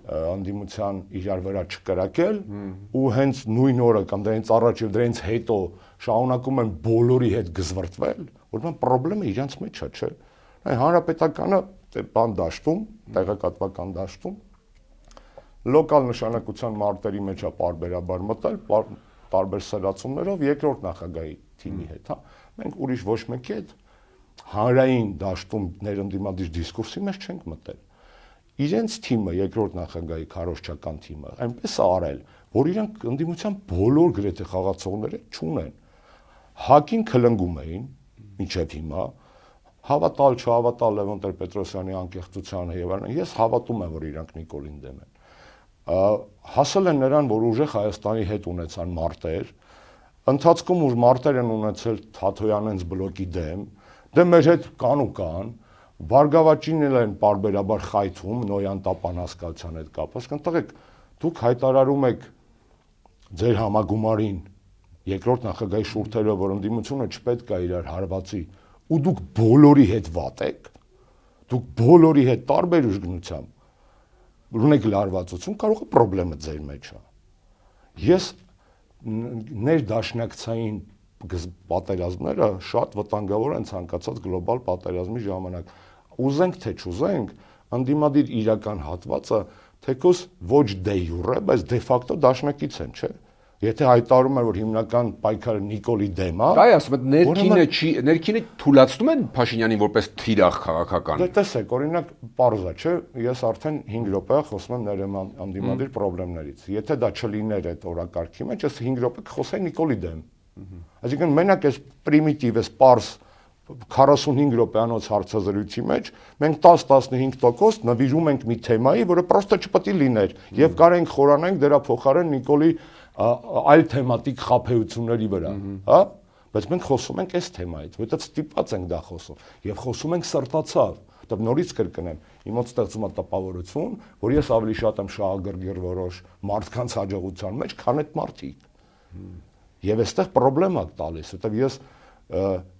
Speaker 1: ընդդիմության իրար վրա չկրակել ու հենց նույն օրը կամ դրանից առաջ եւ դրանից հետո շարունակում են բոլորի հետ գզվրտվել, ուրեմն խնդրեմը իրենց մեջ է, չէ՞։ Հանրապետականը բան դաշտում, տեղեկատվական դաշտում լոկալ նշանակության մարտերի մեջ է պարբերաբար մտել, տարբեր սրացումներով երկրորդ նախագահի թիմի հետ, հա։ Մենք ուրիշ ոչ մեկի հետ հանրային դաշտում ներընդդիմադիր դիսկուրսի մեջ չենք մտել։ Իրենց թիմը, երկրորդ նախագահի քարոզչական թիմը, այնպես է արել, որ իրանք ընդդիմության բոլոր գրեթե խաղացողները չունեն։ Հակին քլնգում էին մինչև հիմա, հավատալ, չհավատալ Լևոն Տեր-Պետրոսյանի անկեղծությանը եւ այլն, ես հավատում եմ, որ իրանք Նիկոլին դեմ են։ Հասել են նրան, որ ուժեղ Հայաստանի հետ ունեցան մարտեր, ընթացքում ուր մարտեր են ունեցել Թաթոյանենց բլոկի դեմ, դե մեր հետ կան ու կան, Բարգավաճին են պարբերաբար խայթում Նոյան Տապան հասկացության հետ կապված, կընտղեք, դուք հայտարարում եք ձեր համագումարին երկրորդ նախագահի շուրթերով, որ ընդդիմությունը չպետք է իրար հարվածի, ու դուք բոլորի հետ վատ եք, դուք բոլորի հետ տարբեր ուժգնությամբ ունեք լարվածություն, կարող է խնդրեմը ձեր մեջ է։ Ես ներդաշնակցային պատերազմները շատ վտանգավոր են ցանկացած գլոբալ պատերազմի ժամանակ։ Ուզենք թե չուզենք, ընդդիմադիր իրական հատվածը թեկուզ ոչ դե յուրե, բայց դե ֆակտո դաշնակից են, չէ՞։ Եթե հայտարարում են, որ հիմնական պայքարը Նիկոլի դեմ է,
Speaker 2: դա ասում եմ, ներքինը թույլատնում են Փաշինյանին որպես թիրախ քաղաքական։
Speaker 1: Դե տեսեք, օրինակ, պարզ է, չէ՞, ես արդեն 5 րոպե խոսում եմ ներընդդիմադիր խնդիրներից։ Եթե դա չլիներ այդ օրակարգի մեջ, ես 5 րոպե կխոսեի Նիկոլի դեմ։ Այսինքն մենակ այս պրիմիտիվ, այս պարզ 45 րոպեանոց հարցազրույցի մեջ մենք 10-15% նվիրում ենք մի թեմայի, որը պրոստը չպետք է լիներ, եւ կարենք խորանանք դրա փոխարեն Նիկոլի այլ թեմատիկ խաբեությունների վրա, հա, բայց մենք խոսում ենք այս թեմայից, որովհետեւ ստիպված ենք դա խոսում եւ խոսում ենք սրտացավ, որովհետեւ նորից կրկնեմ, իմ մոտ ստեղծում է տպավորություն, որ ես ավելի շատ եմ շահագրգիռ որոշ մարդկանց հաջողության մեջ, քան այդ մարդիկ։ Եվ այստեղ խնդրեմ է տալիս, որովհետեւ ես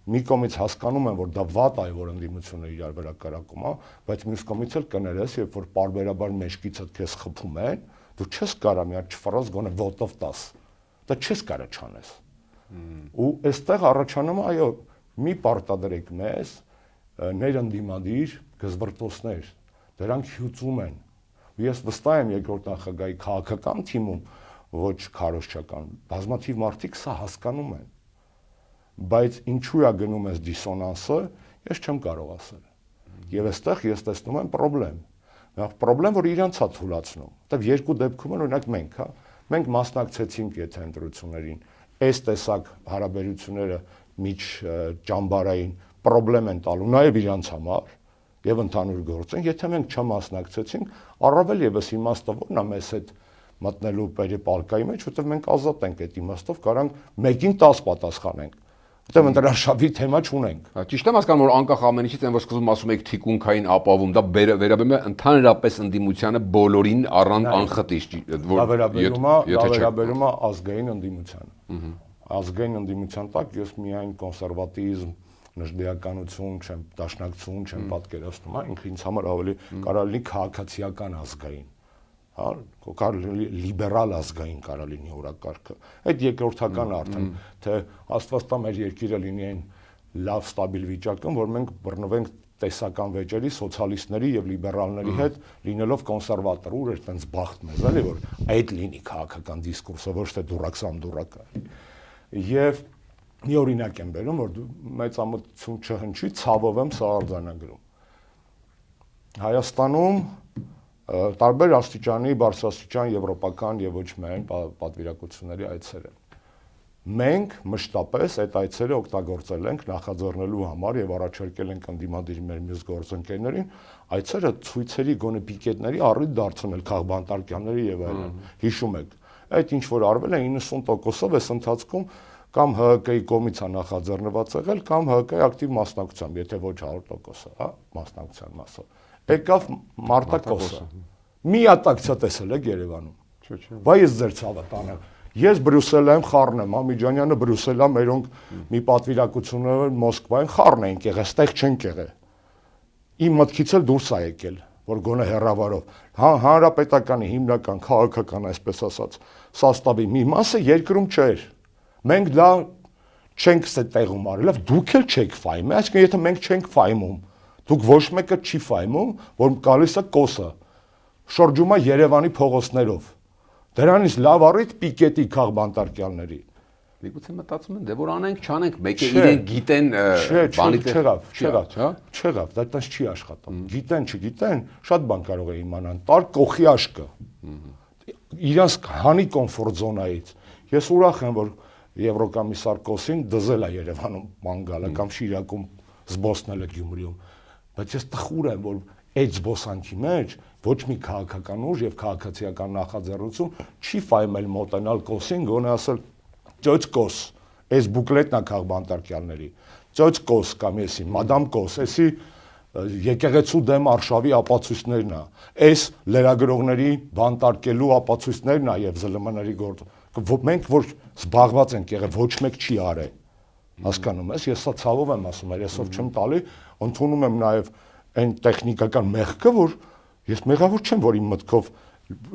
Speaker 1: մի կողմից հասկանում եմ, որ դա վատ է, որ ընդդիմությունը իրար վրա կրակում է, բայց մյուս կողմից էլ կներես, երբ որ պարբերաբար մեջքիցդ քեզ խփում են, դու չես կարա մի հատ չֆրազ գոնե ոտով տաս, դա չես կարա չանես։ Ու այստեղ առաջանում է, այո, մի պարտադրեք մեզ ներընդդիմադիր գզվրտոցներ, դրանք հյուծում են։ Ես վստահ եմ երկրորդ նախագահի քաղաքական թիմում, ոչ քարոզչական, բազմաթիվ մարդիկ սա հասկանում են, բայց ինչու է գնում այս դիսոնանսը, ես չեմ կարող ասել։ Եվ այստեղ ես տեսնում եմ խնդրեմ։ Խնդրեմ, որ իրանց է թույլատնում, որտեղ երկու դեպքում են, օրինակ մենք, հա, մենք մասնակցեցինք եթե ընտրություններին, այս տեսակ հարաբերությունները միջ ճամբարային պրոբլեմ են տալու նաև իրանց համար եւ ընդհանուր գործին, եթե մենք չմասնակցեցինք, առավել եւս իմաստը ո՞րն է մեզ հետ մտնելու պերեպալկայի մեջ, որտեղ մենք ազատ ենք այդ իմաստով, կարանք 1-ին 10 պատասխանենք, որտեղ ընտրաշավի թեմա չունենք։
Speaker 2: Ճիշտ եմ հասկանում, որ անկախ ամեն ինչից այն որ սկզբում ասում եք թիկունքային ապավում, դա վերաբերում է ընդհանրապես ընդդիմությանը բոլորին առանց անխտիր,
Speaker 1: որ վերաբերում է ազգային ընդդիմությանը։ Ազգային ընդդիմության տակ ես միայն կոնսերվատիզմ, նժդեականություն չեմ, դաշնակցություն չեմ պատկերացնում, ինքը ինձ համար ավելի կարող լինի քաղաքացիական ազգային, հա, կարող լիբերալ ազգային կարող լինի օրակարգը։ Այդ երկրորդական արդեն, թե Աստված տա մեր երկիրը լինի այն լավ ստաբիլ վիճակում, որ մենք բռնվենք տեսական վեճերի, սոցիալիստների եւ լիբերալների հետ, լինելով կոնսերվատոր, ուր էր տենց բախտ մեզ, էլի, որ այդ լինի քաղաքական դիսկուրսը, ոչ թե դուրակսամ դուրակա։ Եվ մի օրինակ եմ բերում, որ մեծամտություն չհնչի, ցավով եմ սա արձանագրում։ Հայաստանում տարբեր աստիճանի, բարձրաստիճան եվրոպական եւ ոչ միայն պատվիրակությունների այցեր են։ Մենք մշտապես այդ այցերը օգտագործել ենք նախաձեռնելու համար եւ առաջարկել ենք ընդդիմադիր մեր մյուս գործընկերներին այցերը ցույցերի գոնե պիկետների առիթ դարձնել քաղբանտարկյանների եւ այլն։ Հիշում եք, այդ ինչ որ արվել է 90%-ով այս ընթացքում կամ ՀԿ-ի կողմից է նախաձեռնված եղել, կամ ՀԿ-ի ակտիվ մասնակցությամբ, եթե ոչ 100%-ը, հա, մասնակցության մասը։ Եկավ մարտակոսը։ Մի ատակցիա տեսել եք Երևանում։ Չէ։ Բայց ես ձեր ցավը տանեմ։ Ես Բրյուսել եմ, խառն եմ, Ամիջանյանը Բրյուսել է, մերոնք մի պատվիրակությունը Մոսկվայում խառն են եղել, ստեղ չեն եղել։ Իմ մտքից էլ դուրս է եկել, որ գոնե հերավարով։ Հանրապետականի հիմնական քաղաքական, այսպես ասած, սաստավի մի մասը երկրում չէր։ Մենք դա չենք տեղում արել, դուք էլ չեք ֆայմում, այսինքն եթե մենք չենք ֆայմում, դուք ոչ մեկը չի ֆայմում, որ գալիս է կոսը, շրջում է Երևանի փողոցներով։ Դրանից լավ առիթ պիկետի քաղբանտարկյալների։
Speaker 2: Միգուցե մտածում են, դե որ անենք, չանենք, մեկ է իրենք գիտեն բանի
Speaker 1: չեղավ, դա տես չի աշխատում։ Գիտեն, չգիտեն, շատ բան կարող է իմանան, տար կողի աշկը։ Իրանց հանի կոմֆորտ զոնայից։ Ես ուրախ եմ, որ Եվրոկոմիսար Կոսին դզել է Երևանում մանգալը կամ Շիրակում զբոսնել է Գյումրիում, բայց ես տխուր եմ, որ այդ զբոսանքի մեջ ոչ մի քաղաքական ուժ եւ քաղաքացիական նախաձեռնություն չի ֆայմել մոտենալ Կոսին, գոնե ասել ճոճ Կոս, այս բուկլետն է քաղբանտարկյալների, ճոճ Կոս կամ էսի, մադամ Կոս, էսի եկեղեցու դեմ արշավի ապացույցներն է, այս լրագրողների բանտարկելու ապացույցներն է եւ ԶԼՄ-ների գործը։ Մենք որ զբաղված ենք եղել, ոչ մեկ չի արել։ Հասկանում ես, ես սա ցավով եմ ասում, այսօր չեմ տալի, ընդունում եմ նաեւ այն տեխնիկական մեղքը, որ ես մեղավոր չեմ, որ իմ մտքով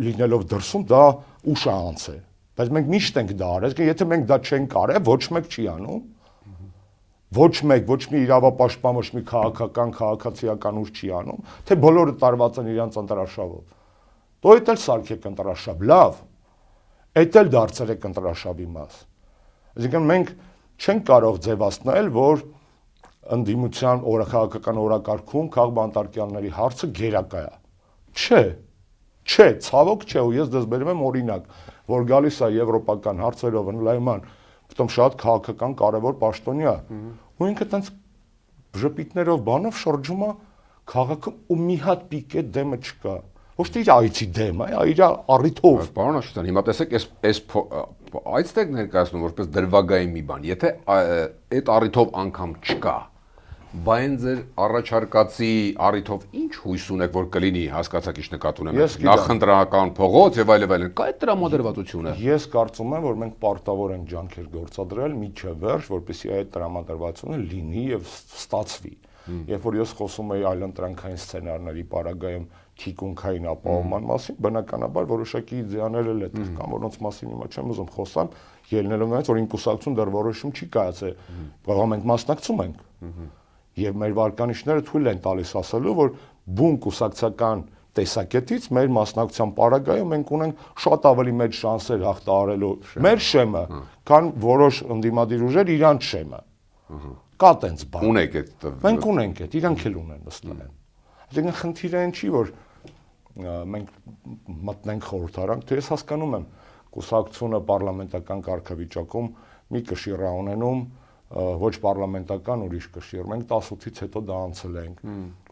Speaker 1: լինելով դրսում դա ուշ է անցել։ Բայց մենք միշտ ենք դա արել, եթե մենք դա չենք արել, ոչ մեկ չի անում։ Ոչ մեկ, ոչ մի իրավապաշտպան, ոչ մի քաղաքական, քաղաքացիական ուժ չի անում, թե բոլորը տարված են իրանց ընտրաշավով։ Դու էլ սարքեք ընտրաշավ, լավ։ Այդ էլ դարձրեք ընտրաշավի մաս։ Այսինքն մենք չենք կարող ձևացնել, որ ընդդիմության քաղաքական օրակարգում քաղբանտարկյալների հարցը գերակա է։ Չէ, ցավոք չէ, ու ես դες բերում եմ օրինակ, որ գալիս է եվրոպական հարցերով ընդլայնման, потом շատ քաղաքական կարևոր պաշտոնյա, ու ինքը տենց ժպիտներով բանով շրջում է քաղաքում ու մի հատ պիկետ դեմը չկա։ Ոչ թե իր այցի դեմ, այլ իր առիթով։
Speaker 2: Պարոն Աշոտյան, հիմա տեսեք, այս այստեղ ներկայացնում որպես դրվագային մի բան, եթե այդ առիթով անգամ չկա, բայց ձեր առաջարկածի առիթով ինչ հույս ունեք, որ կլինի, հասկացաք ինչ նկատի ունեմ, նախընտրական փողոց եւ այլն, կա այդ տրամադրվածությունը։
Speaker 1: Ես կարծում եմ, որ մենք պարտավոր ենք ջանքեր գործադրել միջև վերջ, որպեսզի այդ տրամադրվածությունը լինի եւ ստացվի։ Երբ որ ես խոսում եի այլընտրանքային սցենարների պարագայում թիկունքային ապահովման մասին, բնականաբար որոշակի իդեաներ էլ այդտեղ կան, որոնց մասին հիմա չեմ ուզում խոսամ, ելնելով նրանից, որ իմ կուսակցություն դեռ որոշում չի կայացել, բայց մենք մասնակցում ենք։ Եվ մեր վարկանիշները թույլ են տալիս ասելու, որ բուն կուսակցական տեսակետից մեր մասնակցության պարագայում մենք ունենք շատ ավելի մեծ շանսեր հաղթահարելու մեր շեմը, քան որոշ ընդդիմադիր ուժեր իրանց շեմը։ Կա տենց բան։
Speaker 2: Ունենք այդ։
Speaker 1: Մենք ունենք այդ, իրանք էլ ունեն ըստեն։ Այսինքն խնդիրը այն չի, որ մենք մտնենք խորհրդարան, թե ես հասկանում եմ կուսակցությունը պարլամենտական կարգավիճակում մի կշիռ ունենում ոչ պարլամենտական ուրիշ կշիռ։ Մենք 18-ից հետո դա անցել ենք։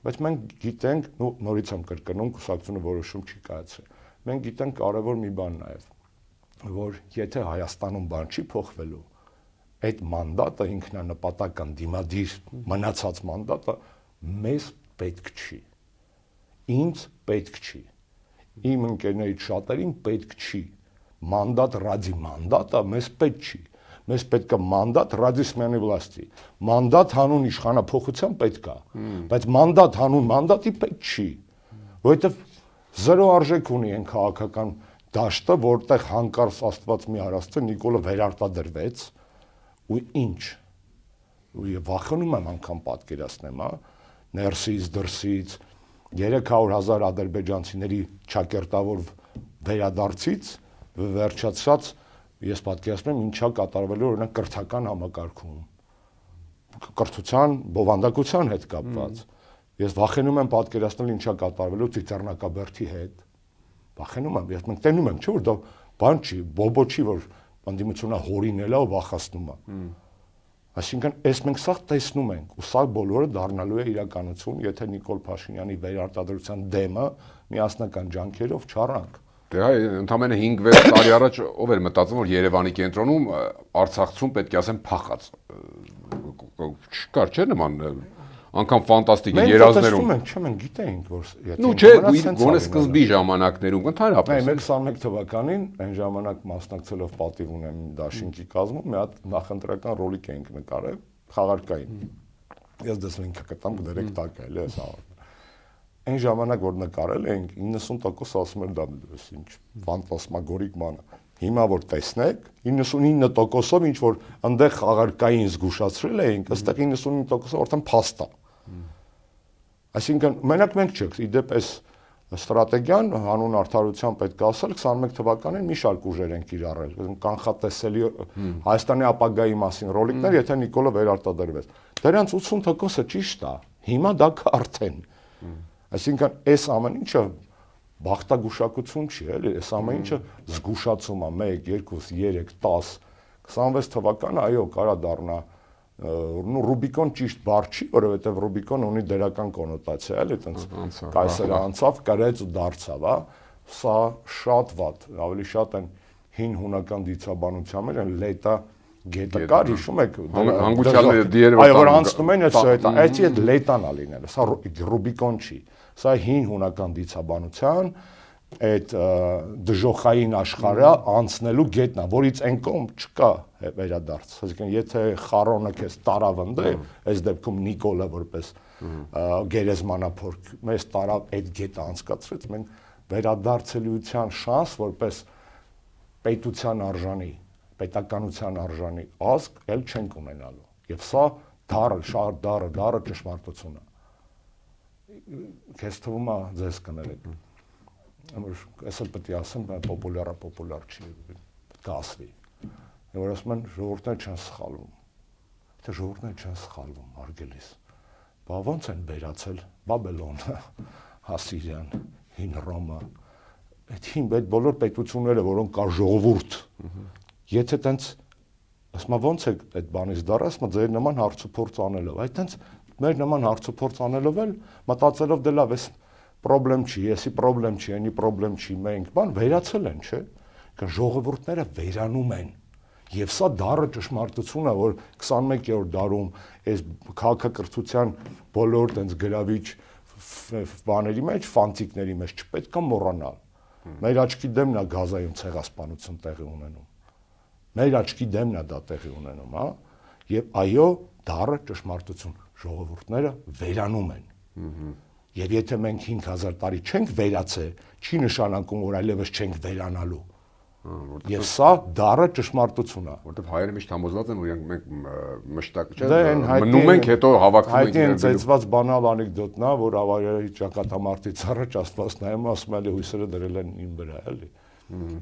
Speaker 1: Բայց մենք գիտենք, նորից եմ կրկնում, կուսակցությունը որոշում չի կայացրել։ Մենք գիտենք կարևոր մի բան նաև, որ եթե Հայաստանում բան չի փոխվելու, այդ մանդատը ինքնանպատական դիմադիր մնացած մանդատը մեզ պետք չի։ Ինձ պետք չի։ Իմ ընկերներից շատերին պետք չի։ Մանդատ ռադի մանդատը մեզ պետք չի։ Մեզ պետք է մանդատ ռադի սմենի վլաստի։ Մանդատ հանուն իշխանափոխության պետք է, բայց մանդատ հանուն մանդատի պետք չի։ Որովհետև զերո արժեք ունի այն քաղաքական դաշտը, որտեղ հանկարծ Աստված մի արածը Նիկոլը վերարտադրվեց ու ինչ։ Ու վախենում եմ անգամ պատկերացնեմ, ներսից, դրսից 300,000 ադրբեջանցիների ճակերտավոր վերադարձից վերջացած ես պատկերացնում եմ ինչա կատարվելու օրինակ կրթական համակարգում կրթության բովանդակության հետ կապված ես վախենում եմ պատկերացնել ինչա կատարվելու ծիծեռնակաբերդի հետ վախենում եմ ես մենք տենում ենք չէ որ դա բան չի բոբո չի որ անդիմությունա հորինել է ու վախացնում է այսինքն այս մենք սա տեսնում ենք ու սա բոլորը դառնալու է իրականություն եթե Նիկոլ Փաշինյանի վերարտադրության դեմը միասնական ջանքերով չառանք
Speaker 2: Դե հայ ընդամենը 5-6 տարի առաջ ով էր մտածում որ Երևանի կենտրոնում Արցախցուն պետք է ասեն փախած չկար չէ նման անգամ ֆանտաստիկ երազներում
Speaker 1: մենք չէ մենք գիտեինք որ
Speaker 2: նու չէ գոնե սկզբի ժամանակներում ընդհանրապես
Speaker 1: Մենք 21 թվականին այն ժամանակ մասնակցելով պատիվ ունեմ դաշինքի կազմում մի հատ նախընտրական ռոլիկ էինք նկարել խաղարկային ես դες լինքը կտամ կդրեք տակ էլի էս Այն ժամանակ որ նկարել էինք 90% ասում էր դա ինչ ֆանտասմագորիկ բան է Հիմա որ տեսնեք 99%-ով ինչ որ այնտեղ խաղարկային զգուշացրել էինք ըստեղ 99%-ով արդեն փաստ է Այսինքն մենակ մենք չենք իդեպ այս ստրատեգիան հանուն արդարության պետք է ասել 21 թվականին մի շարք ուժեր են կիրառել կանխատեսելի Հայաստանի ապագայի մասին ռոլիկներ եթե Նիկոլը վերարտադրվեց դրանց 80%-ը ճիշտ է հիմա դա արդեն Այսինքն այս ամեն ինչը բախտագուշակություն չի, էլի, այս ամեն ինչը զգուշացում է 1, 2, 3, 10, 26 թվականը, այո, կարա դառնա Ռուբիկոն ճիշտ բառ չի, որովհետև Ռուբիկոն ունի դերական կոնոտացիա, էլի, այտենց կայսերը անցավ, կրեց ու դարձավ, հա, սա շատ վատ, ավելի շատ են հին հունական դիցաբանության մեջ են լետա գետը կար, հիշում եք,
Speaker 2: հանգուցյալները դիերը
Speaker 1: այո, որ անցնում են այդ լետան է լինել, սա Ռուբիկոն չի, սա հին հունական դիցաբանության այդ դժոխային աշխարհը անցնելու գետնա, որից այն կողմ չկա վերադարձ։ Այսինքն, եթե Խարոնը քեզ տարավ ընդե, այս դեպքում Նիկոլը որպես գերեզմանափորձ մեզ տարավ այդ գետը անցկացրեց, մենք վերադարձելիության շանս որպես պետության արժանի, պետականության արժանի ազգ էլ չենք ունենալու։ Եվ սա դառը ճշմարտություն է։ Քեզ թվում է ձեզ կներեք Այսօր պետք է ասեմ, պոպուլյար չի, պետք է ասվի։ Որ ասում են ժողովուրդները չեն սխալվում։ Թե ժողովուրդները չեն սխալվում, արգելիս։ Բա ո՞նց են վերացել Բաբելոնը, Ասիրիան, Հին Ռոմը, այդ բոլոր պետությունները, որոնք կար ժողովուրդ։ Եթե տենց ասում եմ ո՞նց է այդ բանից դառը, ասում եմ ձեր նման հարցուփորձ անելով, այդ տենց մեր նման հարցուփորձ անելով էլ մտածելով դե լավ էս Պրոբլեմ չի, եսի պրոբլեմ չի, այնի պրոբլեմ չի, մենք բան վերացել են, չէ՞։ Կան ժողովուրդները վերանում են։ Եվ սա դառը ճշմարտություն է, որ 21-րդ դարում այս քաղաքակրթության բոլոր տենց գրավիչ բաների մեջ, ֆանտիկների մեջ չպետք է մոռանալ։ Մեր աչքի դեմն է գազային ցեղասպանություն տեղի ունենում։ Մեր աչքի դեմն է դա տեղի ունենում, հա։ Եվ այո, դառը ճշմարտություն, ժողովուրդները վերանում են։ Եվ եթե մենք 5000 տարի չենք վերացել, չի նշանակում, որ այլևս չենք վերանալու։ Եվ սա դառը ճշմարտություն է։
Speaker 2: Որտեվ հայերը միշտ համոզված են, որ մենք մշտակ չէ, մնում ենք, հետո հավաքվում ենք։
Speaker 1: Հայտնի ծեծված բանալ անեկդոտն է, որ ավարի ճակատամարտից առաջ Աստված նայում է, ասում է հույսերը դրել են իմ վրա, էլի։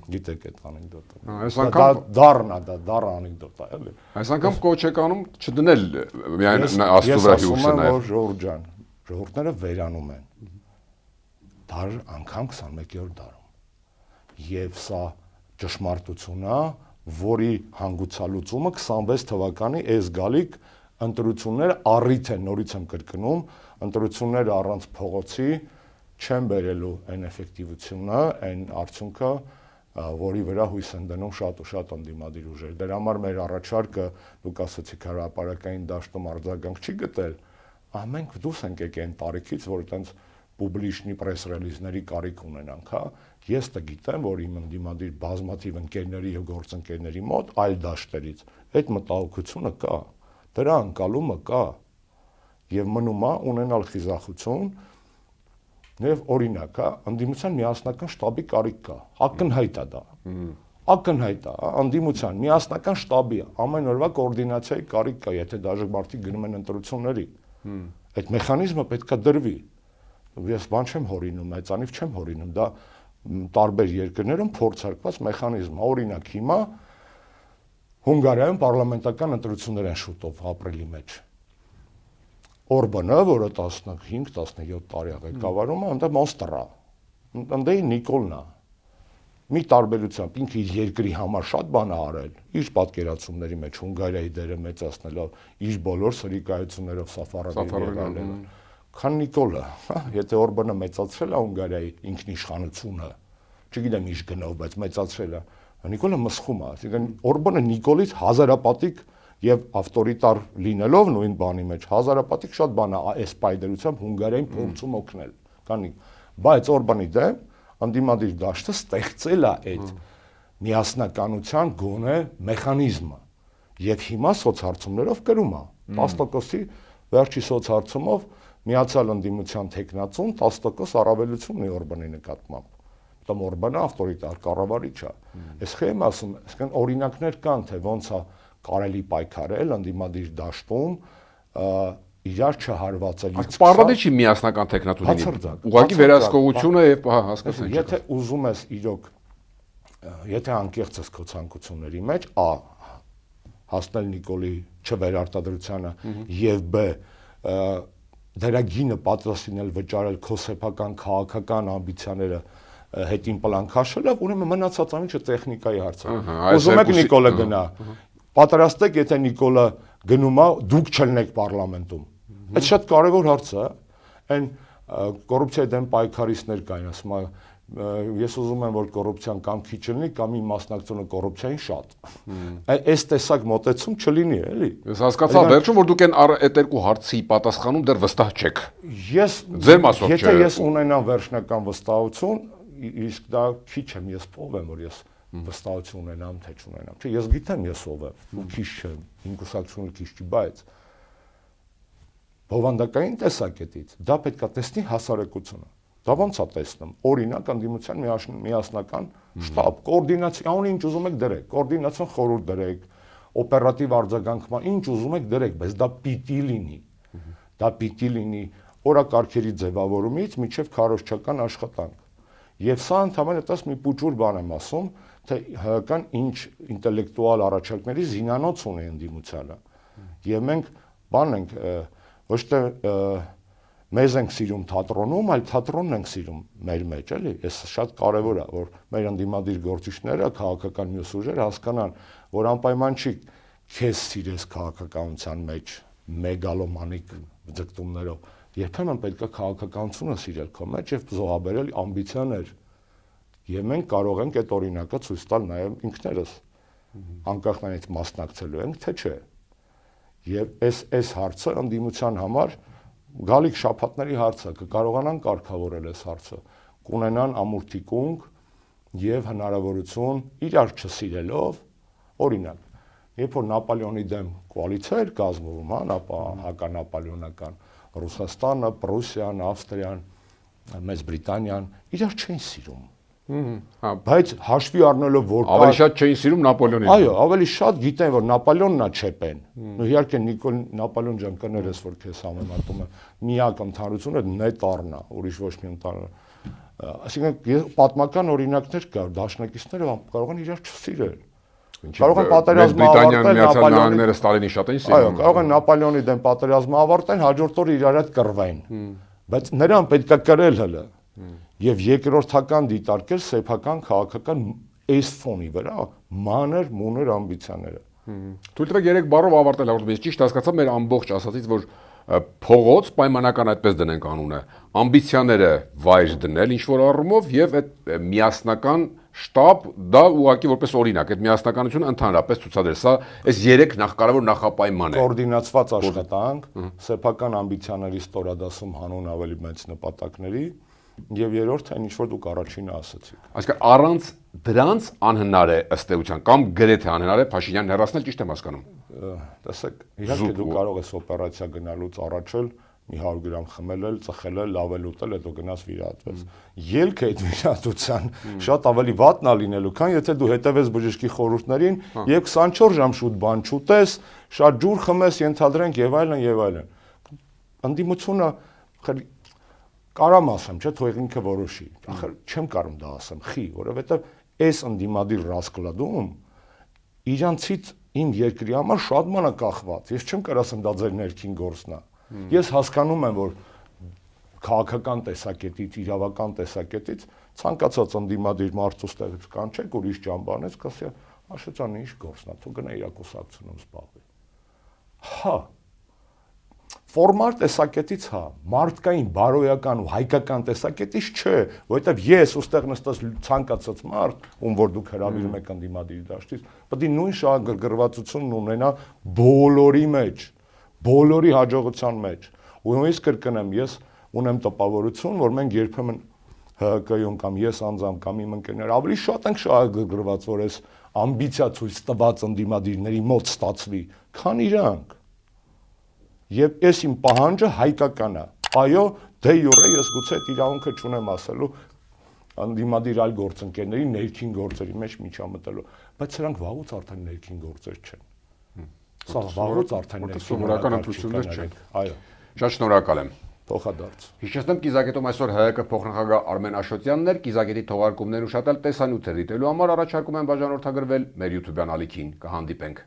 Speaker 1: Գիտեք այդ անեկդոտը։
Speaker 2: Այս անգամ
Speaker 1: դառն է, դա դառը անեկդոտ է, էլի։
Speaker 2: Այս անգամ կոչ եք անում չդնել միայն Աստծո վրա հույսը նաև։
Speaker 1: Ժողովուրդ ջան, ժողովուրդները վերանում են։ Դար անգամ 21-րդ դարում։ Եվ սա ճշմարտություն է, որի հանգուցալուծումը 26 թվականի այս գալիք ընտրությունները առիթ են, նորից եմ կրկնում, ընտրությունները առանց փողոցի չեն բերելու այն էֆեկտիվությունը, այն արդյունքը, որի վրա հույս են դնում շատ ու շատ ընդդիմադիր ուժեր։ Դրա համար մեր առաջարկը, դուք ասացիք հրապարակային դաշտում արձագանք չի գտել, մենք դուրս ենք եկել այն տարիքից, որ այտենց պուբլիշնի պրես ռելիզների կարիք ունենանք, հա։ Ես գիտեմ, որ իմ ընդդիմադիր բազմաթիվ ընկերների եւ գործընկերների մոտ այլ դաշտերից այդ մտահոգությունը կա, դրա անցալումը կա եւ մնում է ունենալ խիզախություն եւ օրինակ, հա, ընդդիմության միասնական շտաբի կարիք կա, ակնհայտ է դա։ Ակնհայտ է, ընդդիմության միասնական շտաբի ամեն օրվա կոորդինացիայի կարիք կա, եթե դաժե մարդիկ գնում են ընտրությունների։ Այդ մեխանիզմը պետք է դրվի։ Ես բան չեմ հորինում, մեծանիվ չեմ հորինում, դա տարբեր երկրներում փորձարկված մեխանիզմ է։ Օրինակ հիմա Հունգարիայում պարլամենտական ընտրություններ են շուտով ապրիլի մեջ։ Օրբանը, որը 15-17 տարի է ղեկավարում, այնտեղ մոնստր է։ Այնտեղ Նիկոլն է։ Մի տարբերությամբ ինքը իր երկրի համար շատ բան է արել, իր պատկերացումների մեջ Հունգարիայի դերը մեծացնելով, իր բոլոր սրիկայություններով Սաֆարովի քան Նիկոլը, հա, եթե Օրբանը մեծացրել է Հունգարիայի ինքնիշխանությունը, չգիտեմ ինչ գնով, բայց մեծացրել է, Նիկոլը մսխում է, այսինքն Օրբանը Նիկոլից հազարապատիկ եւ ավտորիտար լինելով նույն բանի մեջ, հազարապատիկ շատ բան է այս պայդերությամբ Հունգարիային փորձում օգնել, քանի բայց Օրբանի դեմ ընդդիմադիր դաշտը ստեղծել է այդ միասնականության գոնե մեխանիզմը եւ հիմա սոցհարցումներով կրում է 10%-ի վերջի սոցհարցումով միացյալ ընդդիմության տեխնացուն 10% առավելություն ունի Օրբանի նկատմամբ։ Դա Օրբանը ավտորիտար կառավարիչ է։ Այս խեմ ասում, այսինքն օրինակներ կան, թե ոնց է կարելի պայքարել ընդդիմադիր դաշտում իրար չհարվածելուց։
Speaker 2: Պարադեչի միասնական տեխնատու լինի։ Ուղղակի վերահսկողությունը եւ հասկացանք։
Speaker 1: Եթե ուզում ես իրոք, եթե անկեղծ ես քո ցանկությունների մեջ, հասնել Նիկոլի չվերարտադրությանը եւ բ դրա գինը պատրաստինել վճարել քո սեփական քաղաքական ամբիցիաները հետին պլան քաշելով, ուրեմն մնացած ամիջը տեխնիկայի հարց է։ Ուզում եք Նիկոլը գնա։ Պատրաստեք, եթե Նիկոլը գնում է, դուք չլնեք պարլամենտում։ Այդ շատ կարևոր հարց է։ Այն կոռուպցիայի դեմ պայքարիստներ կային, ասում են, ես ուզում եմ, որ կոռուպցիան կամ քիչ լինի, կամ իմ մասնակցությունը կոռուպցիային շատ։ Այս տեսակ մոտեցում չլինի, էլի։
Speaker 2: Ես հասկացա վերջում, որ դուք այդ երկու հարցի պատասխանում դեռ վստահ չեք։
Speaker 1: Ես
Speaker 2: ձեր մասով չէ։
Speaker 1: Եթե ես ունենամ վերջնական վստահություն, իսկ դա քիչ եմ, ես ով եմ, որ ես վստահություն ունենամ, թե չունենամ։ Չէ, ես գիտեմ ես ով եմ, ու քիչ չեմ, իմ կուսակցությունը քիչ չի, բայց բովանդակային տեսակետից դա պետք է տեսնի հասարակությունը։ Դա ոնց է տեսնում։ Օրինակ ընդդիմության միասնական շտաբ, կոորդինացիա, անունը ինչ ուզում եք դրեք, կոորդինացիոն խորհուրդ դրեք, օպերատիվ արձագանքման, ինչ ուզում եք դրեք, բայց դա պիտի լինի։ Դա պիտի լինի օրակարգերի ձևավորումից մինչև քարոզչական աշխատանք։ Եվ սա ընդհանրապես այդպես մի փուճուր բան եմ ասում, թե հական ինչ ինտելեկտուալ առաջարկների զինանոց ունի ընդդիմությանը։ Եվ մենք բան ենք ոչ թե մեզ ենք սիրում թատրոնում, այլ թատրոնն ենք սիրում մեր մեջ, էլի։ Այս շատ կարևոր է, որ մեր ընդդիմադիր գործիչները, քաղաքական մյուս ուժերը հասկանան, որ անպայման չի քեզ սիրես քաղաքականության մեջ մեգալոմանիկ ձգտումներով։ Երբեմն պետք է քաղաքականությունը սիրել քո մեջ եւ զոհաբերել ամբիցիաներ։ Եվ մենք կարող ենք այդ օրինակը ցույց տալ նաեւ ինքներս։ Անկախ նրանից մասնակցելու ենք, թե չէ։ Եվ այս հարցը ընդդիմության համար գալիք շաբաթների հարց է, կկարողանան կարգավորել այս հարցը, կունենան ամուրթիկունք եւ հնարավորություն իրար չսիրելով, օրինակ, երբ որ Նապոլեոնի դեմ կոալիցիա էր կազմվում, հականապոլեոնական, Ռուսաստանը, Պրուսիան, Ավստրիան, Մեծ Բրիտանիան իրար չեն սիրում։ Բայց հաշվի առնելով որ
Speaker 2: ավելի շատ չէին սիրում Նապոլեոնին։
Speaker 1: Այո, ավելի շատ գիտեն որ Նապոլեոնն է չեպեն։ Ու իհարկե Նապոլեոն ջան կներես որ քեզ համեմատում է միակ ընդհանրությունը նետառն է, ուրիշ ոչ մի ընդհանուր։ Այսինքն պատմական օրինակներ կա, դաշնակիցները կարող են իրար չսիրել։ Կարող են պատերազմը ավարտել
Speaker 2: Նապոլեոնները Ստալինին շատ էին սիրում։
Speaker 1: Այո, կարող են Նապոլեոնի դեմ պատերազմը ավարտել, հաջորդ օրը իրար հետ կռվեն։ Բայց նրան պետք է կրել հələ։ Եվ երկրորդական դիտարկել սեփական քաղաքական այս ֆոնի վրա մանր մուներ ամբիցիաները։
Speaker 2: Թույլ տվեք 3 բառով ավարտել հաղորդումը։ Ես ճիշտ հասկացա մեր ամբողջ ասածից, որ փողոց պայմանական այդպես դնենք անունը, ամբիցիաները վայր դնել ինչ որ առումով եւ այդ միասնական շտաբ դա ուղղակի որպես օրինակ, այդ միասնականությունը ընդհանրապես ցուցադրել։ Սա այս 3 կարևոր նախապայման է։
Speaker 1: Կոորդինացված աշխատանք, սեփական ամբիցիաների ստորադասում հանուն ավելի մեծ նպատակների եւ երրորդը այն ինչ որ դուք առաջինը ասացիք։
Speaker 2: Այսինքն առանց դրանց անհնար է ըստ էության կամ գրեթե անհնար է Փաշինյանն հեռացնել, ճիշտ եմ հասկանում։
Speaker 1: Տեսեք, իհարկե դու կարող ես օպերացիա գնալուց առաջ մի 100 գրամ խմել, ծխել, լավել ուտել, հետո գնաս վիրահատվես։ Ելքը այդ վիրահատության շատ ավելի վատն է լինելու, քան եթե դու հետևես բժշկի խորհուրդներին եւ 24 ժամ շուտ բան չուտես, շատ ջուր խմես, ենթադրենք եւ այլն եւ այլն։ Անդիմությունը կարամ ասեմ, չէ՞, թող ինքը որոշի։ Ախր չեմ կարող դա ասեմ, խի, որովհետեւ այս անդիմադիր ռասկլադում իրանցից իմ երկրի համար շատ մանա կախված։ Ես չեմ կարող ասեմ դա ձեր ներքին գործն է։ Ես հասկանում եմ, որ քաղաքական տեսակետից, իրավական տեսակետից ցանկացած անդիմադիր մարդուց տեղից կանչեք, ուրիշ ճամբանից, կասի, «Աշոտյան, ինչ գործն է, թող գնա իր կուսակցությունում զբաղվի»։ Հա, ֆորմալ տեսակետից հա, մարդկային, բարոյական ու հայկական տեսակետից չէ, որովհետև ես ուստեղ նստած ցանկացած մարդ, ում որ դուք հրավիրում եք անդիմադիր դաշտից, պետք է նույն շահագրգռվածությունն ունենա բոլորի մեջ, բոլորի հաջողության մեջ։ Ու նույնիսկ կրկնեմ, ես ունեմ տպավորություն, որ մենք երբեմն ՀԿ-ում կամ ես անձամբ կամ իմ ընկերները ավելի շատ ենք շահագրգռված, որ այս ամբիցիա ցույց տված անդիմադիրների մոտ ստացվի, քան իրանք։ Եվ այս իմ պահանջը հայկական է։ Այո, դե յուրե ես գուցե այդ իրավունքը չունեմ ասելու անդիմադիր այլ գործընկերների ներքին գործերի մեջ միջամտելու, բայց սրանք վաղուց արդեն ներքին գործեր չեն։ Սա վաղուց արդեն
Speaker 2: սովորական ընտրություններ չեն։
Speaker 1: Այո։
Speaker 2: Շատ շնորհակալ եմ։
Speaker 1: Փոխադարձ։
Speaker 2: Հիշեցնեմ կիզակետում այսօր ՀՀԿ փոխնախագահ Արմեն Աշոտյանն էր, կիզակետի թողարկումներն ուշադրել տեսանյութեր դիտելու համար առաջարկում եմ բաժանորդագրվել մեր YouTube-յան ալիքին, կհանդիպենք։